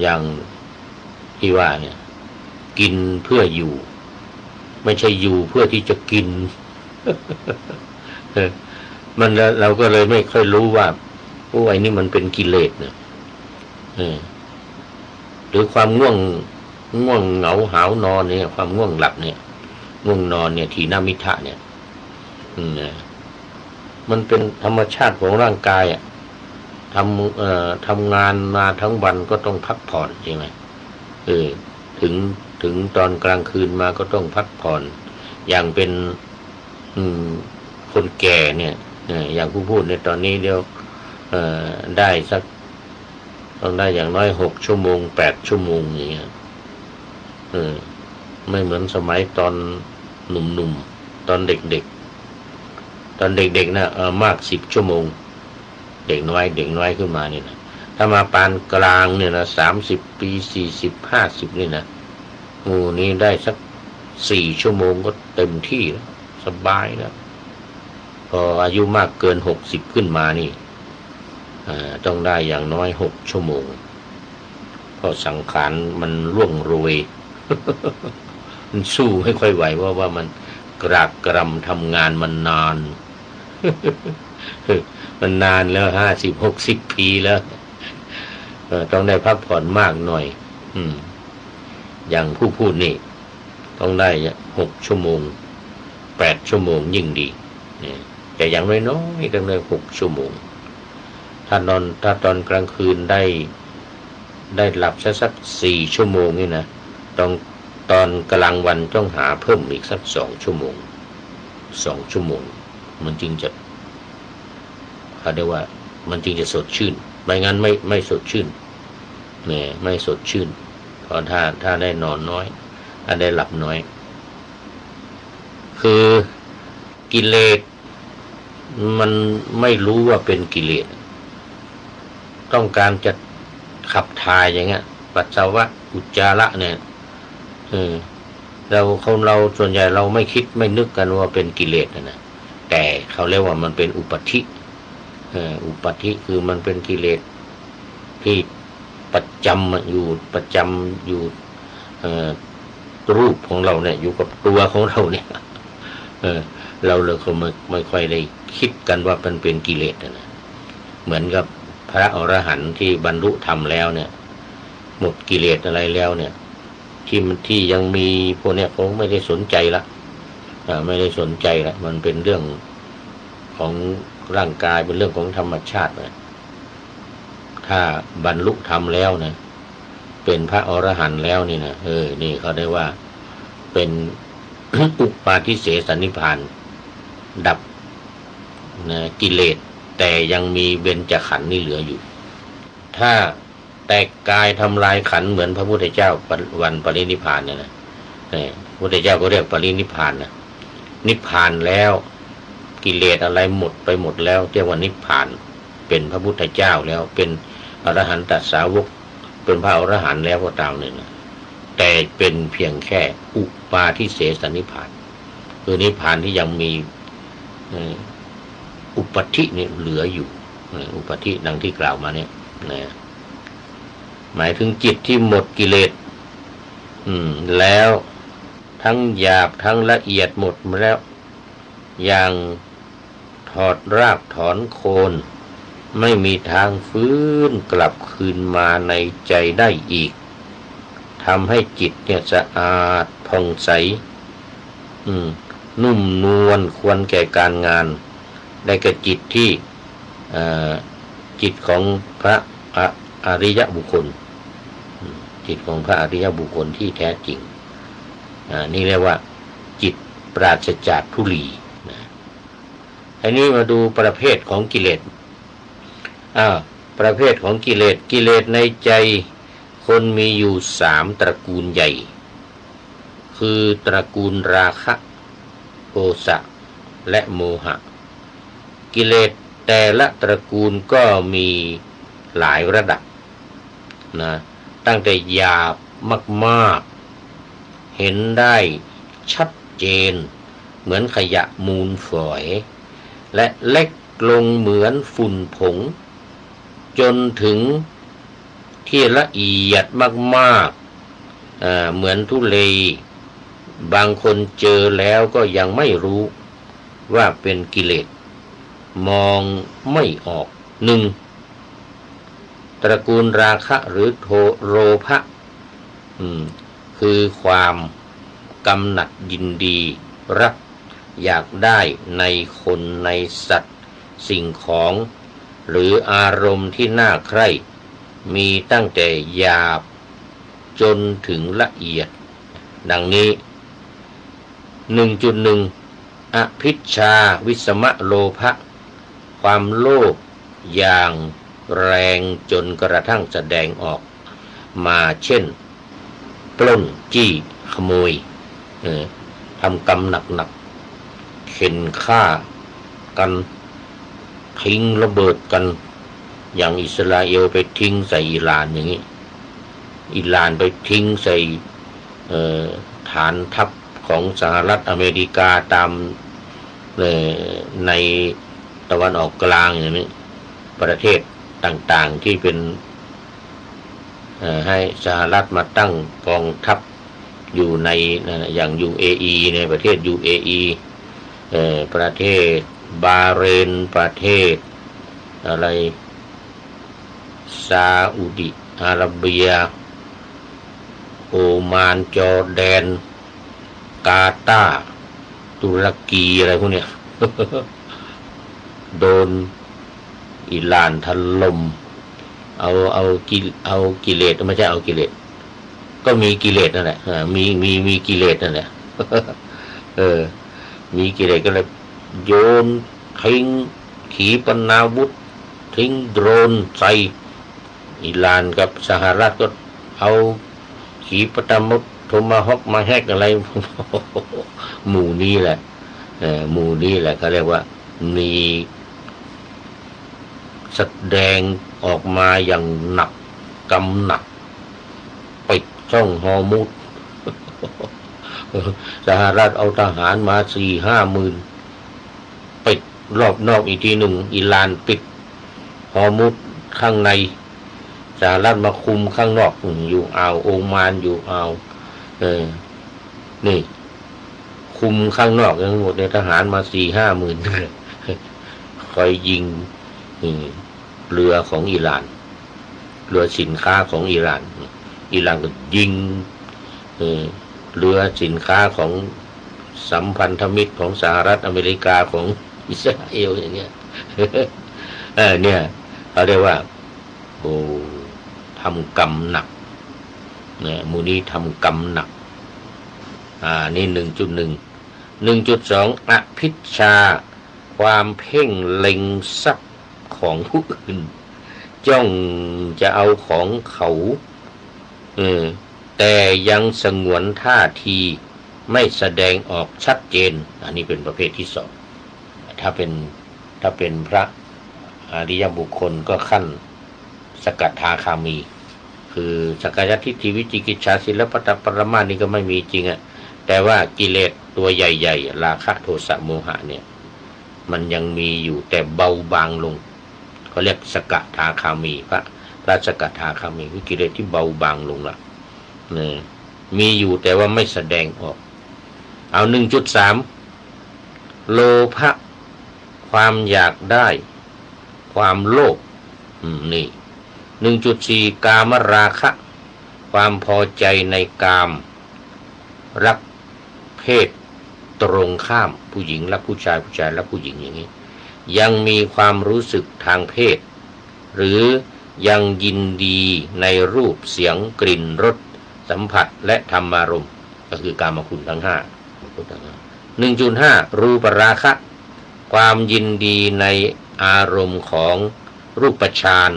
อย่างที่ว่าเนี่ยกินเพื่ออยู่ไม่ใช่อยู่เพื่อที่จะกิน มันเราก็เลยไม่ค่อยรู้ว่าไอ้นี่มันเป็นกิเลสเนี่ยหรือความง่วงเหงาหาวนอนเนี่ยความง่วงหลับเนี่ยง่วงนอนเนี่ยทีนามิทะเนี่ยมันเป็นธรรมชาติของร่างกายทำงานมาทั้งวันก็ต้องพักผ่อนใช่ไหมถึงตอนกลางคืนมาก็ต้องพักผ่อนอย่างเป็นคนแก่เนี่ยอย่างผู้พูดในตอนนี้เดี๋ยวได้สักต้องได้อย่างน้อย6 ชั่วโมง 8 ชั่วโมงอย่างเงี้ยไม่เหมือนสมัยตอนหนุ่มๆตอนเด็กๆนะมาก10 ชั่วโมงเด็กน้อยขึ้นมานี่นะถ้ามาปานกลางเนี่ยนะ30 ปี40 50นี่นะนี่ได้สัก4 ชั่วโมงก็เต็มที่แล้วสบายแล้วพออายุมากเกิน60ขึ้นมานี่ต้องได้อย่างน้อย6 ชั่วโมงเพราะสังขารมันร่วงโรย มันสู้ไม่ค่อยไหวว่ามันกรากกรำทำงานมันนาน มันนานแล้ว50-60 ปีแล้วต้องได้พักผ่อนมากหน่อยอย่างผู้พูดนี่ต้องได้6 ชั่วโมง 8 ชั่วโมงยิ่งดีแต่อย่างน้อยๆต้องได้6 ชั่วโมงถ้าตอนกลางคืนได้หลับสัก4 ชั่วโมงนี่นะต้อง ตอนกลางวันต้องหาเพิ่มอีกสัก2 ชั่วโมงมันจึงจะเขาเรียกว่ามันจึงจะสดชื่นไม่งั้นไม่สดชื่นเนี่ยไม่สดชื่นเพราะถ้าได้นอนน้อยถ้าได้หลับน้อยคือกิเลสมันไม่รู้ว่าเป็นกิเลสต้องการจะขับถ่ายอย่างเงี้ยปัสสาวะอุจจาระเนี่ยเราส่วนใหญ่เราไม่คิดไม่นึกกันว่าเป็นกิเลสนะแต่เขาเรียกว่ามันเป็นอุปธิอุปธิคือมันเป็นกิเลสที่ประจำอยู่รูปของเราเนี่ยอยู่กับตัวของเราเนี่ยเราเลยก็ไม่ค่อยได้คิดกันว่ามันเป็นกิเลสนะเหมือนกับพระอรหันต์ที่บรรลุธรรมแล้วเนี่ยหมดกิเลสอะไรแล้วเนี่ยที่ยังมีพวกเนี้ยผมไม่ได้สนใจละไม่ได้สนใจละมันเป็นเรื่องของร่างกายเป็นเรื่องของธรรมชาตินะถ้าบรรลุธรรมแล้วนะเป็นพระอรหันต์แล้วนี่นะนี่เขาได้ว่าเป็น อุปาทิเสสนิพพานดับนะกิเลสแต่ยังมีเบญจขันธ์นี่เหลืออยู่ถ้าแตกกายทำลายขันธ์เหมือนพระพุทธเจ้าวันปรินิพพานเนี่ยนะพระพุทธเจ้าก็เรียกปรินิพพานนะนิพพานแล้วกิเลสอะไรหมดไปหมดแล้วเรียกว่านิพพานเป็นพระพุทธเจ้าแล้วเป็นอรหันตสาวกเป็นพระอรหันต์แล้วก็ตามเนี่ยนะแต่เป็นเพียงแค่อุปาทิเสสนิพพานคือนิพพานที่ยังมีอุปธิเนี่ยเหลืออยู่อุปธิดังที่กล่าวมาเนี่ยนะหมายถึงจิตที่หมดกิเลสแล้วทั้งหยาบทั้งละเอียดหมดมาแล้วอย่างถอดรากถอนโคนไม่มีทางฟื้นกลับคืนมาในใจได้อีกทำให้จิตเนี่ยสะอาดผ่องใสนุ่มนวลควรแก่การงานได้แก่จิตที่จิตของพระอริยบุคคลจิตของพระอริยบุคคลที่แท้จริงนี่เรียกว่าจิตปราศจากทุลีอันนี้มาดูประเภทของกิเลสประเภทของกิเลสในใจคนมีอยู่3 ตระกูลใหญ่คือตระกูลราคะโทสะและโมหะกิเลสแต่ละตระกูลก็มีหลายระดับนะตั้งแต่หยาบมากๆเห็นได้ชัดเจนเหมือนขยะมูลฝอยและเล็กลงเหมือนฝุ่นผงจนถึงที่ละเอียดมากๆเหมือนธุลีบางคนเจอแล้วก็ยังไม่รู้ว่าเป็นกิเลสมองไม่ออกตระกูลราคะหรือโลภะคือความกำหนัดยินดีรักอยากได้ในคนในสัตว์สิ่งของหรืออารมณ์ที่น่าใคร่มีตั้งแต่หยาบจนถึงละเอียดดังนี้ 1.1 อภิชฌาวิสมะโลภะความโลภอย่างแรงจนกระทั่งแสดงออกมาเช่นปล้นจี้ขโมยทำกรรมหนักๆเข็นฆ่ากันทิ้งระเบิดกันอย่างอิสราเอลไปทิ้งใส่อิหร่านอย่างนี้อิหร่านไปทิ้งใส่ฐานทัพของสหรัฐอเมริกาตามในตะวันออกกลางอย่างนี้ประเทศต่างๆที่เป็นให้สหรัฐมาตั้งกองทัพอยู่ในอย่าง UAE ในประเทศ UAE ประเทศบาห์เรนประเทศอะไรซาอุดิอาระเบียโอมานจอร์แดนกาตาร์ตุรกีอะไรพวกเนี้ย โดนอิหร่านถล่มเอากิเลสไม่ใช่เอากิเลส ก็มีกิเลสนั่นแหละมีกิเลสนั่นแหละ มีกิเลสก็เลยโยนทิ้งขีปนาวุธทิ้งโดรนใส่อิหร่านกับสหรัฐก็เอาขีปนาวุธโทมาฮอกมาแฮกอะไร หมู่นี้แหละหมู่นี้แหละเขาเรียกว่ามีแสดงออกมาอย่างหนักกำหนักปิดช่องฮอร์มุด สหรัฐเอาทหารมา4-5 หมื่นปิดรอบนอกอีกทีหนึ่งอิหร่านปิดฮอร์มุดข้างในสหรัฐมาคุมข้างนอกอยู่อ่าวโอมานอยู่อ่าวนี่คุมข้างนอกทั้งหมดในทหารมา4-5 หมื่นคอยยิงเรือของอิหร่านเรือสินค้าของอิหร่านก็ยิงเรือสินค้าของสัมพันธมิตรของสหรัฐอเมริกาของอิสราเอลอย่างเงี้ย เนี่ยเขาเรียกว่าโอ้ทำกรรมหนักเนี่ยมูนี้ทำกรรมหนักนี่ 1.1 1.2 อภิชฌาความเพ่งเล็งทรัพย์ของผู้อื่นจ้องจะเอาของเขาแต่ยังสงวนท่าทีไม่แสดงออกชัดเจนอันนี้เป็นประเภทที่สองถ้าเป็นพระอริยบุคคลก็ขั้นสกัทาคามีคือสักกายทิฏฐิวิจิกิจฉาศีลปัตตปรมาสนี่ก็ไม่มีจริงแต่ว่ากิเลสตัวใหญ่ๆราคะโทสะโมหะเนี่ยมันยังมีอยู่แต่เบาบางลงเขาเรียกสกทาคามีพระสกทาคามีวิกิเลสที่เบาบางลงละมีอยู่แต่ว่าไม่แสดงออกเอา 1.3 โลภะความอยากได้ความโลภนี่ 1.4 กามราคะความพอใจในกามรักเพศตรงข้ามผู้หญิงรักผู้ชายผู้ชายรักผู้หญิงอย่างนี้ยังมีความรู้สึกทางเพศหรือยังยินดีในรูปเสียงกลิ่นรสสัมผัสและธรรมารมณ์ก็คือกามคุณทั้ง 5 1.5 รูปราคะความยินดีในอารมณ์ของรูปฌาน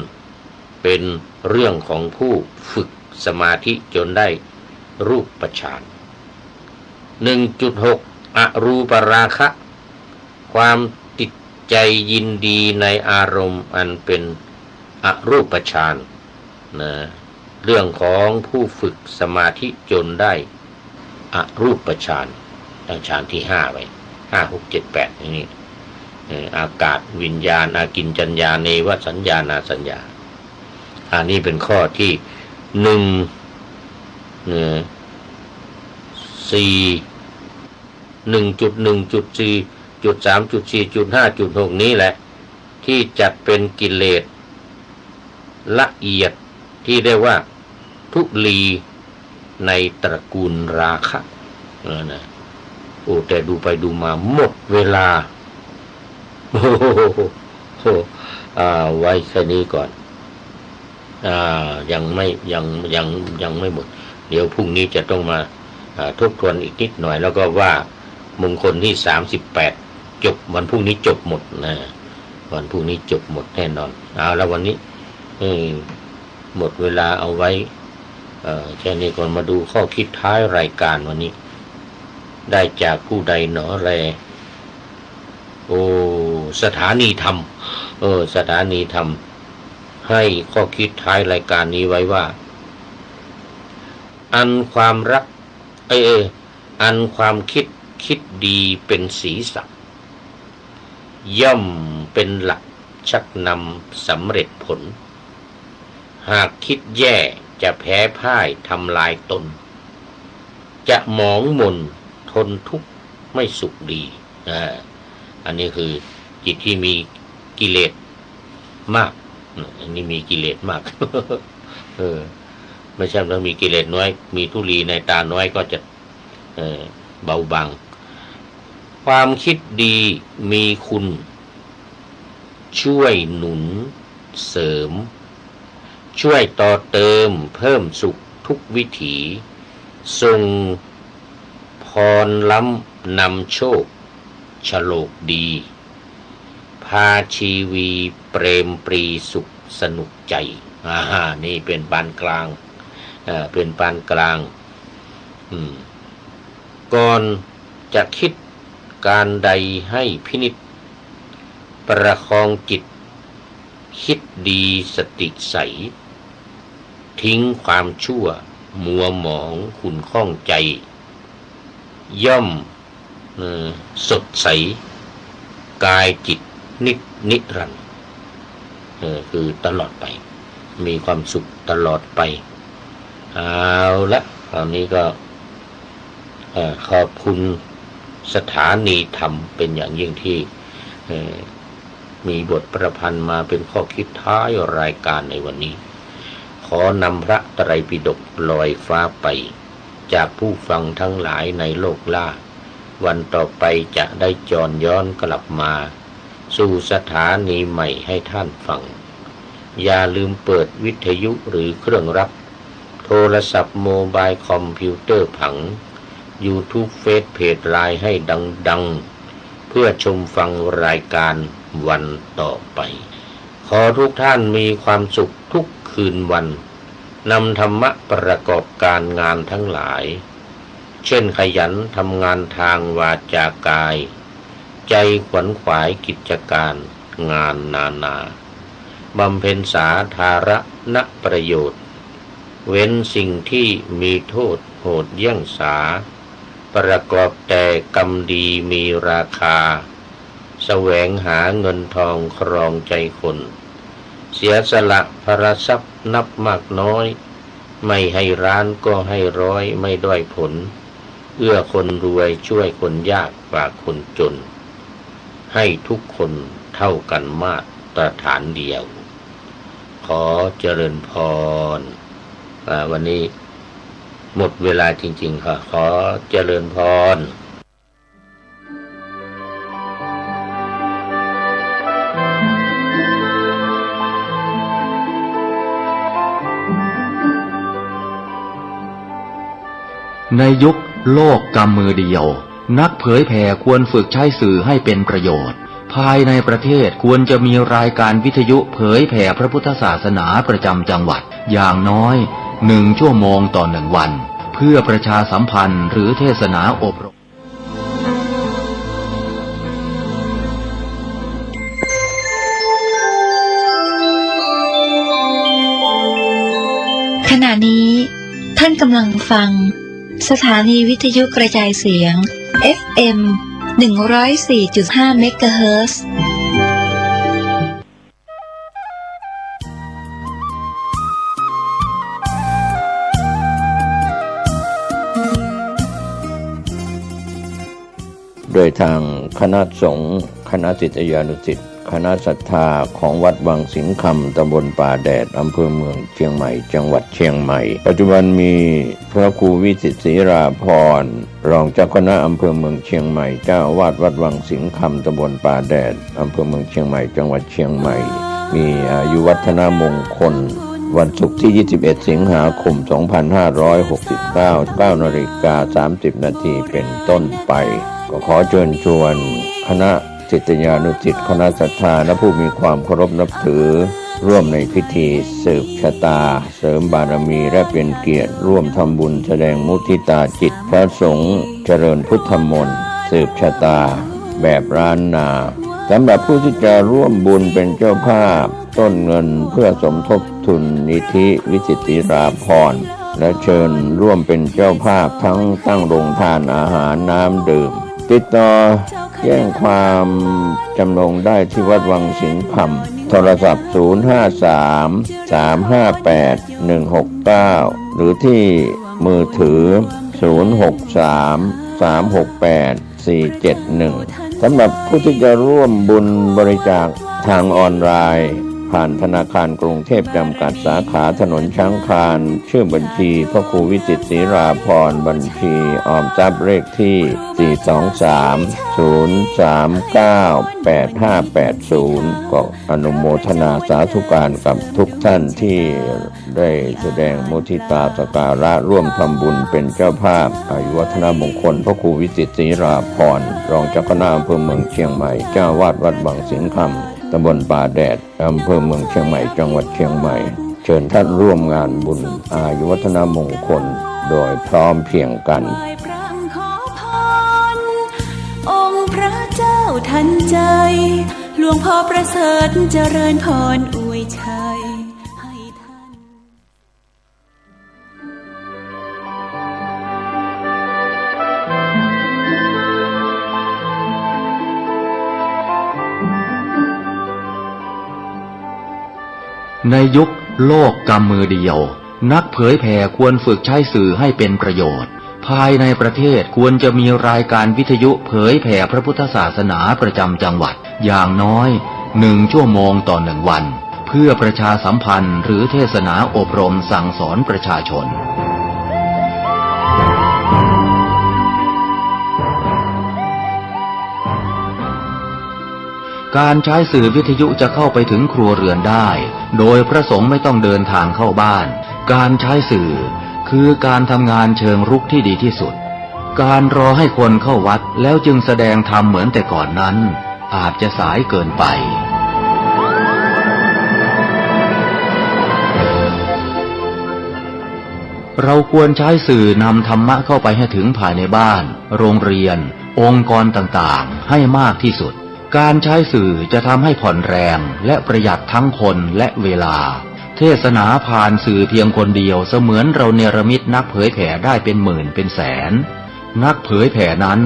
เป็นเรื่องของผู้ฝึกสมาธิจนได้รูปฌาน 1.6 อรูปราคะความติดใจยินดีในอารมณ์อันเป็นอรูปฌานนะเรื่องของผู้ฝึกสมาธิจนได้อรูปฌานตั้งฌานที่5ไว้5 6 7 8อย่างนี้อากาศวิญญาณอากิญจัญญาเนวสัญญานาสัญญาอันนี้เป็นข้อที่1.1.4.3.4.5.6 นี้แหละที่จัดเป็นกิเลสละเอียดที่เรียกว่าทุลีในตระกูลราคะนะโอ้แต่ดูไปดูมาหมดเวลาไว้แค่นี้ก่อนยังไม่หมดเดี๋ยวพรุ่งนี้จะต้องมาทบทวนอีกนิดหน่อยแล้วก็ว่ามงคลที่38จบวันพรุ่งนี้จบหมดนะวันพรุ่งนี้จบหมดแน่นอนเอาแล้ววันนี้หมดเวลาเอาไว้แค่นี้ก่อนมาดูข้อคิดท้ายรายการวันนี้ได้จากผู้ใดหนอแลโอ้สถานีธรรมสถานีธรรมให้ข้อคิดท้ายรายการนี้ไว้ว่าอันความรักอันความคิดดีเป็นศีรษะย่อมเป็นหลักชักนำสำเร็จผลหากคิดแย่จะแพ้พ่ายทำลายตนจะหมองหม่นทนทุกข์ไม่สุขดีอันนี้คือจิตที่มีกิเลสมากอันนี้มีกิเลสมาก ไม่ใช่ว่ามีกิเลสน้อยมีทุลีในตาน้อยก็จะเบาบางความคิดดีมีคุณช่วยหนุนเสริมช่วยต่อเติมเพิ่มสุขท ทุกวิถีทรงพรล้ำนำโชคฉโลกดีพาชีวีเปรมปรีสุขสนุกใจนี่เป็นปานกลางเป็นปานกลางก่อนจะคิดการใดให้พินิจประคองจิตคิดดีสติใสทิ้งความชั่วมัวหมองขุ่นข้องใจย่อมสดใสกายจิตนิรันดร์คือตลอดไปมีความสุขตลอดไปเอาละคราวนี้ก็ขอบคุณสถานีธรรมเป็นอย่างยิ่งที่มีบทประพันธ์มาเป็นข้อคิดท้ายรายการในวันนี้ขอนำพระไตรปิฎกลอยฟ้าไปจากผู้ฟังทั้งหลายในโลกล่าวันต่อไปจะได้จรย้อนกลับมาสู่สถานีใหม่ให้ท่านฟังอย่าลืมเปิดวิทยุหรือเครื่องรับโทรศัพท์โมบายคอมพิวเตอร์ผัง YouTube เฟซเพจไลน์ให้ดังๆเพื่อชมฟังรายการวันต่อไปขอทุกท่านมีความสุขทุกคืนวันนำธรรมะประกอบการงานทั้งหลายเช่นขยันทำงานทางวาจากายใจขวนขวายกิจการงานนาบำเพ็ญสาธารณประโยชน์เว้นสิ่งที่มีโทษโหดเยี่ยงสาประกอบแต่กรรมดีมีราคาแสวงหาเงินทองครองใจคนเสียสละพระทรัพย์นับมากน้อยไม่ให้ร้านก็ให้ร้อยไม่ด้อยผลเอื้อคนรวยช่วยคนยากฝากคนจนให้ทุกคนเท่ากันมาตรฐานเดียวขอเจริญพรวันนี้หมดเวลาจริงๆค่ะขอเจริญพรในยุคโลกกำมือเดียวนักเผยแผ่ควรฝึกใช้สื่อให้เป็นประโยชน์ภายในประเทศควรจะมีรายการวิทยุเผยแผ่พระพุทธศาสนาประจำจังหวัดอย่างน้อย1 ชั่วโมงต่อ1 วันเพื่อประชาสัมพันธ์หรือเทศนาอบรมขณะนี้ท่านกำลังฟังสถานีวิทยุกระจายเสียง FM 104.5 เมกะเฮิรตซ์ โดยทางคณะสงฆ์คณะศิษยานุศิษย์คณะศรัทธาของวัดวังสิงห์คำตำบลป่าแดดอำเภอเมืองเชียงใหม่จังหวัดเชียงใหม่ปัจจุบันมีพระครูวิสิตศรีราภรณ์รองเจ้าคณะอำเภอเมืองเชียงใหม่เจ้าอาวาสวัดวังสิงห์คำตำบลป่าแดดอำเภอเมืองเชียงใหม่จังหวัดเชียงใหม่มีอายุวัฒนมงคลวันศุกร์ที่21 สิงหาคม 2569 9:30 นาทีเป็นต้นไปก็ขอเชิญชวนคณะศิษยานุศิษย์คณะศรัทธาและผู้มีความเคารพนับถือร่วมในพิธีสืบชะตาเสริมบารมีและเป็นเกียรติร่วมทำบุญแสดงมุทิตาจิตพระสงฆ์เจริญพุทธมนต์สืบชะตาแบบล้านนาสำหรับผู้ที่จะร่วมบุญเป็นเจ้าภาพต้นเงินเพื่อสมทบทุนนิธิวิสิตศรีราภรณ์และเชิญร่วมเป็นเจ้าภาพทั้งตั้งโรงทานอาหารน้ำดื่มติดต่อแจ้งความจำนงได้ที่วัดวังสิงห์คำโทรศัพท์ 053-358-169 หรือที่มือถือ 063-368-471 สำหรับผู้ที่จะร่วมบุญบริจาคทางออนไลน์ ผ่านธนาคารกรุงเทพจำกัดสาขาถนนช้างคานชื่อบัญชีพระครูวิจิตรศรีราพรบัญชีออมทรัพย์เลขที่ 423-039-8580 ก็อนุโมทนาสาธุการกับทุกท่านที่ได้แสดงมุทิตาสักการะร่วมทำบุญเป็นเจ้าภาพอายุวัฒนมงคลพระครูวิจิตรศรีราพรรองเจ้าคณะอำเภอเมืองเชียงใหม่เจ้าวาดวัดบางสิงห์คำตำบลป่าแดดอำเภอเมืองเชียงใหม่จังหวัดเชียงใหม่เชิญท่านร่วมงานบุญอายุวัฒนมงคลโดยพร้อมเพรียงกันองค์พระเจ้าทันใจหลวงพ่อประเสริฐเจริญพรอวยชัยให้ท่านในยุคโลกกำมือเดียวนักเผยแผ่ควรฝึกใช้สื่อให้เป็นประโยชน์ภายในประเทศควรจะมีรายการวิทยุเผยแผ่พระพุทธศาสนาประจำจังหวัดอย่างน้อย1 ชั่วโมงต่อ1 วันเพื่อประชาสัมพันธ์หรือเทศนาอบรมสั่งสอนประชาชนการใช้สื่อวิทยุจะเข้าไปถึงครัวเรือนได้โดยพระสงฆ์ไม่ต้องเดินทางเข้าบ้านการใช้สื่อคือการทำงานเชิงรุกที่ดีที่สุดการรอให้คนเข้าวัดแล้วจึงแสดงธรรมเหมือนแต่ก่อนนั้นอาจจะสายเกินไปเราควรใช้สื่อนำธรรมะเข้าไปให้ถึงภายในบ้านโรงเรียนองค์กรต่างๆให้มากที่สุดการใช้สื่อจะทำให้ผ่อนแรงและประหยัดทั้งคนและเวลาเทศนาผ่านสื่อเพียงคนเดียวเสมือนเราเนรมิตนักเผยแผ่ได้เป็นหมื่นเป็นแสนนักเผยแผ่นั้น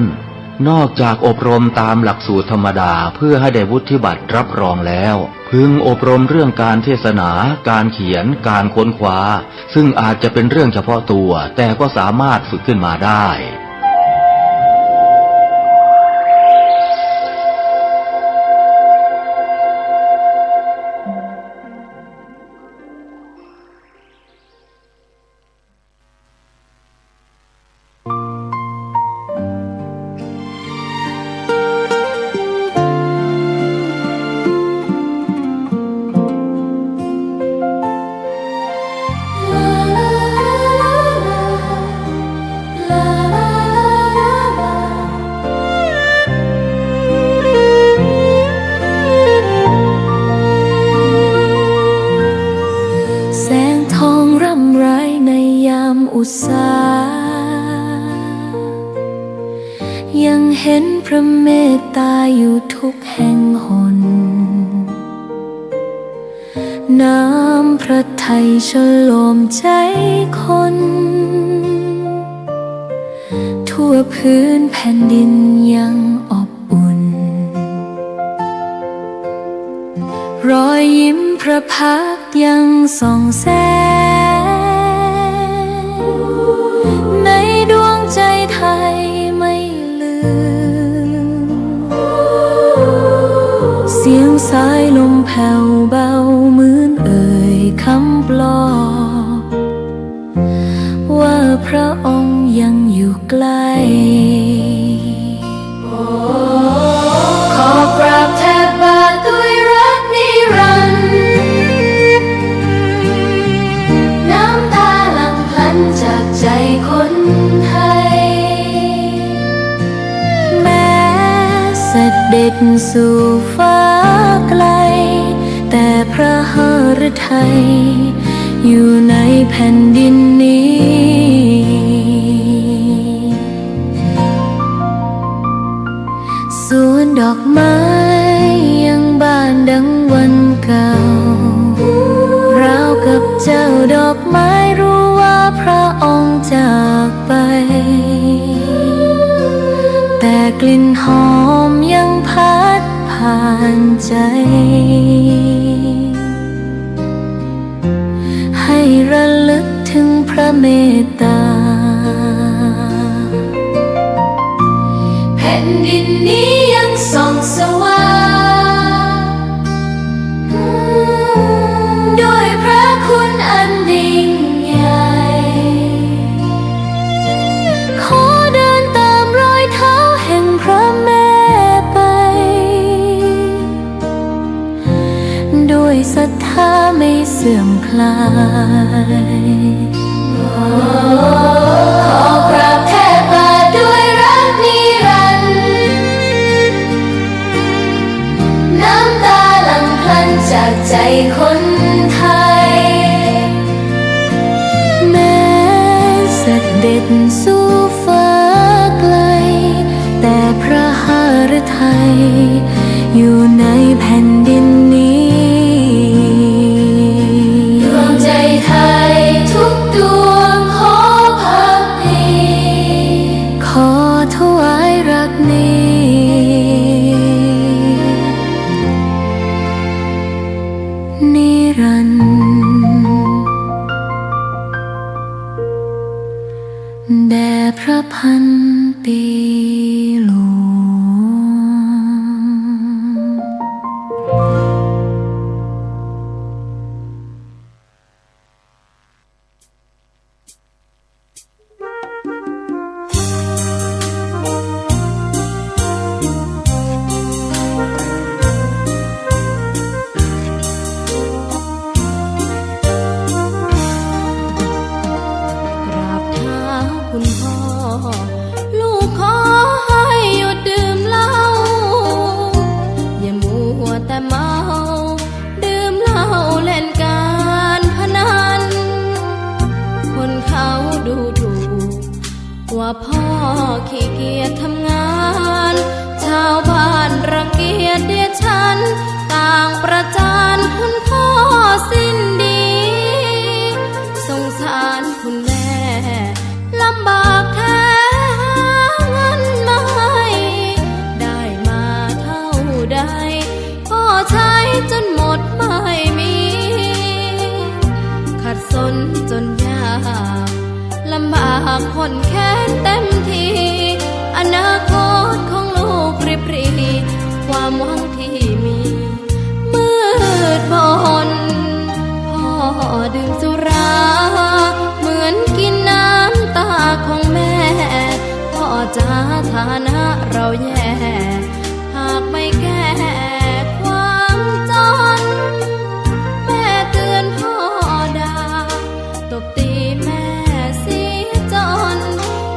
นอกจากอบรมตามหลักสูตรธรรมดาเพื่อให้ได้วุฒิบัตรรับรองแล้วพึงอบรมเรื่องการเทศนาการเขียนการค้นคว้าซึ่งอาจจะเป็นเรื่องเฉพาะตัวแต่ก็สามารถฝึกขึ้นมาได้ยังเห็นพระเมตตาอยู่ทุกแห่งหนน้ำพระทัยฉโลมใจคนทั่วพื้นแผ่นดินยังอบอุ่นรอยยิ้มพระพักตร์ยังส่องแสงในดวงใจไทยไม่ลืมเสียงสายลมแผ่วเบาเหมือนเอ่ยคำปลอบว่าพระองค์ยังอยู่ใกล้ขอกราบแทบบาทด้วยรักนิรันดร์น้ำตาหลั่งพลันจากใจคนไทยแม้เสด็จสู่ฟ้าไกลแต่พระหฤทัยอยู่ในแผ่นดินนี้สวนดอกไม้ยังบานดังวันเก่าราวกับเจ้าดอกไม้รู้ว่าพระองค์จากไปแต่กลิ่นหอมยังพัดผ่านใจให้ระลึกถึงพระเมตตาแผ่นดินนี้ยังส่องสว่าง สื่อมคลายขอกราบแทบบาทด้วยรักนิรันดร์น้ำตาหลั่งพลันจากใจคนไทยแม้เสด็จสู่ฟ้าไกลแต่พระหฤทัยอยู่ในแผ่นดินนี้ดวงใจไทยทุกดวงขอพักดีขอถวายรักนี้นิรันดร์แด่พระพันปีหลวงคุณพ่อลูกขอให้หยุดดื่มเหล้าอย่ามัวแต่เมาดื่มเหล้าเล่นการพนันคนเขาดูถูกว่าพ่อขี้เกียจทำงานชาวบ้านรังเกียจเดียดฉันต่างประจานคุณพ่อสิ้นดีสงสารคุณแม่ลำบากแท้หาเงินมาให้ได้มาเท่าใดก็ใช้จนหมดไม่มีขัดสนจนยากลำบากคนแค้นเต็มทีอนาคตของลูกริบหรี่ความหวังที่มีมืดมนพ่อดื่มสุราเหมือนกินน้ำตาของแม่พ่อจะฐานะเราแย่หากไม่แก้ความจนแม่เตือนพ่อด่าตบตีแม่เสียจน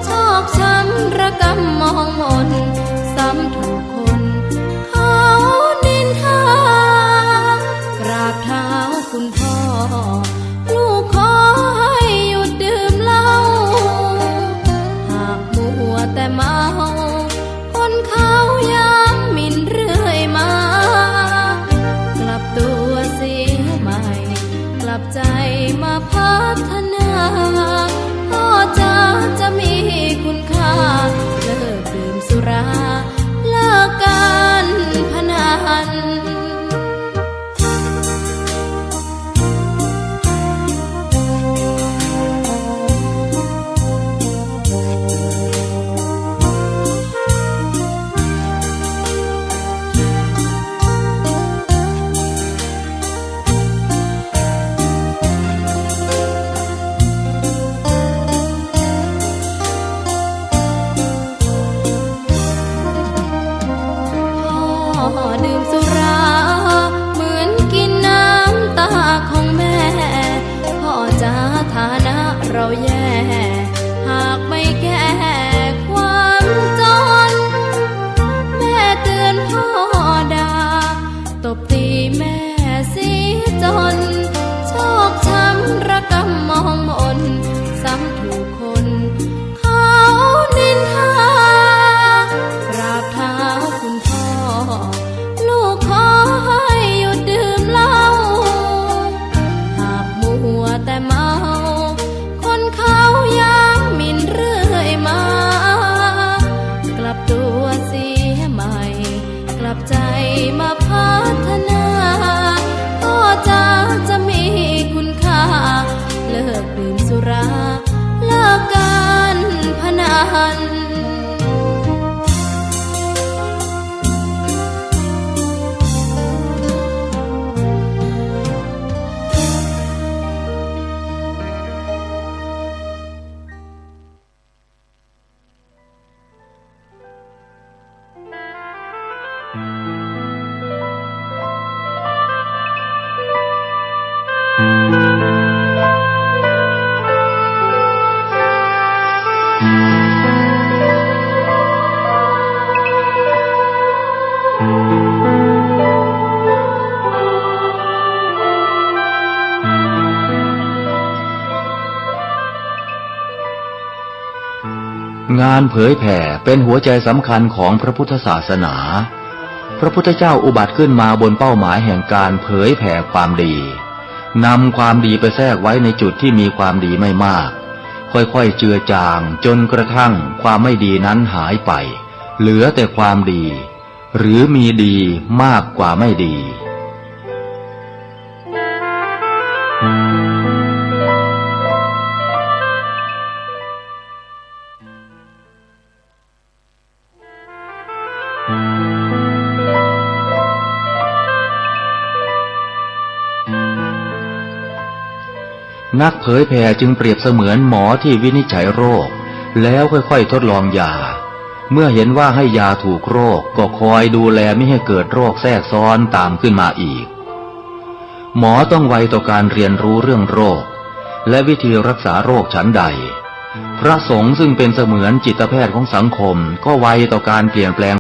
ชอกช้ำระกำมองมนซ้ำถูกคนเขานินทากราบเท้าคุณพ่อลูกขอให้หยุดดื่มเหล้าหากมัวแต่เมาคนเขาย้ำหมิ่นเรื่อยมากลับตัวเสียใหม่กลับใจมาพัฒนาพ่อจะมีคุณค่าเลิกดื่มสุราเลิกการพนันดื่มสุราเหมือนกินน้ำตาของแม่พ่อจะฐานะเราแย่หากไม่แก้ความจนแม่เตือนพ่อด่าตบตีแม่เสียจนชอกช้ำระกำมองมนซ้ำถูกคนเขานินทากราบเท้าคุณพ่อลูกขอให้หยุดดื่มเหล้าหากมัวแต่เมาคนเขาย้ำหมิ่นเรื่อย งานเผยแผ่เป็นหัวใจสำคัญของพระพุทธศาสนาพระพุทธเจ้าอุบัติขึ้นมาบนเป้าหมายแห่งการเผยแผ่ความดีนำความดีไปแทรกไว้ในจุดที่มีความดีไม่มากค่อยๆเจือจางจนกระทั่งความไม่ดีนั้นหายไปเหลือแต่ความดีหรือมีดีมากกว่าไม่ดีนักเผยแผ่จึงเปรียบเสมือนหมอที่วินิจฉัยโรคแล้วค่อยๆทดลองยาเมื่อเห็นว่าให้ยาถูกโรคก็คอยดูแลไม่ให้เกิดโรคแทรกซ้อนตามขึ้นมาอีกหมอต้องไวต่อการเรียนรู้เรื่องโรคและวิธีรักษาโรคฉันใดพระสงฆ์ซึ่งเป็นเสมือนจิตแพทย์ของสังคมก็ไวต่อการเปลี่ยนแปลง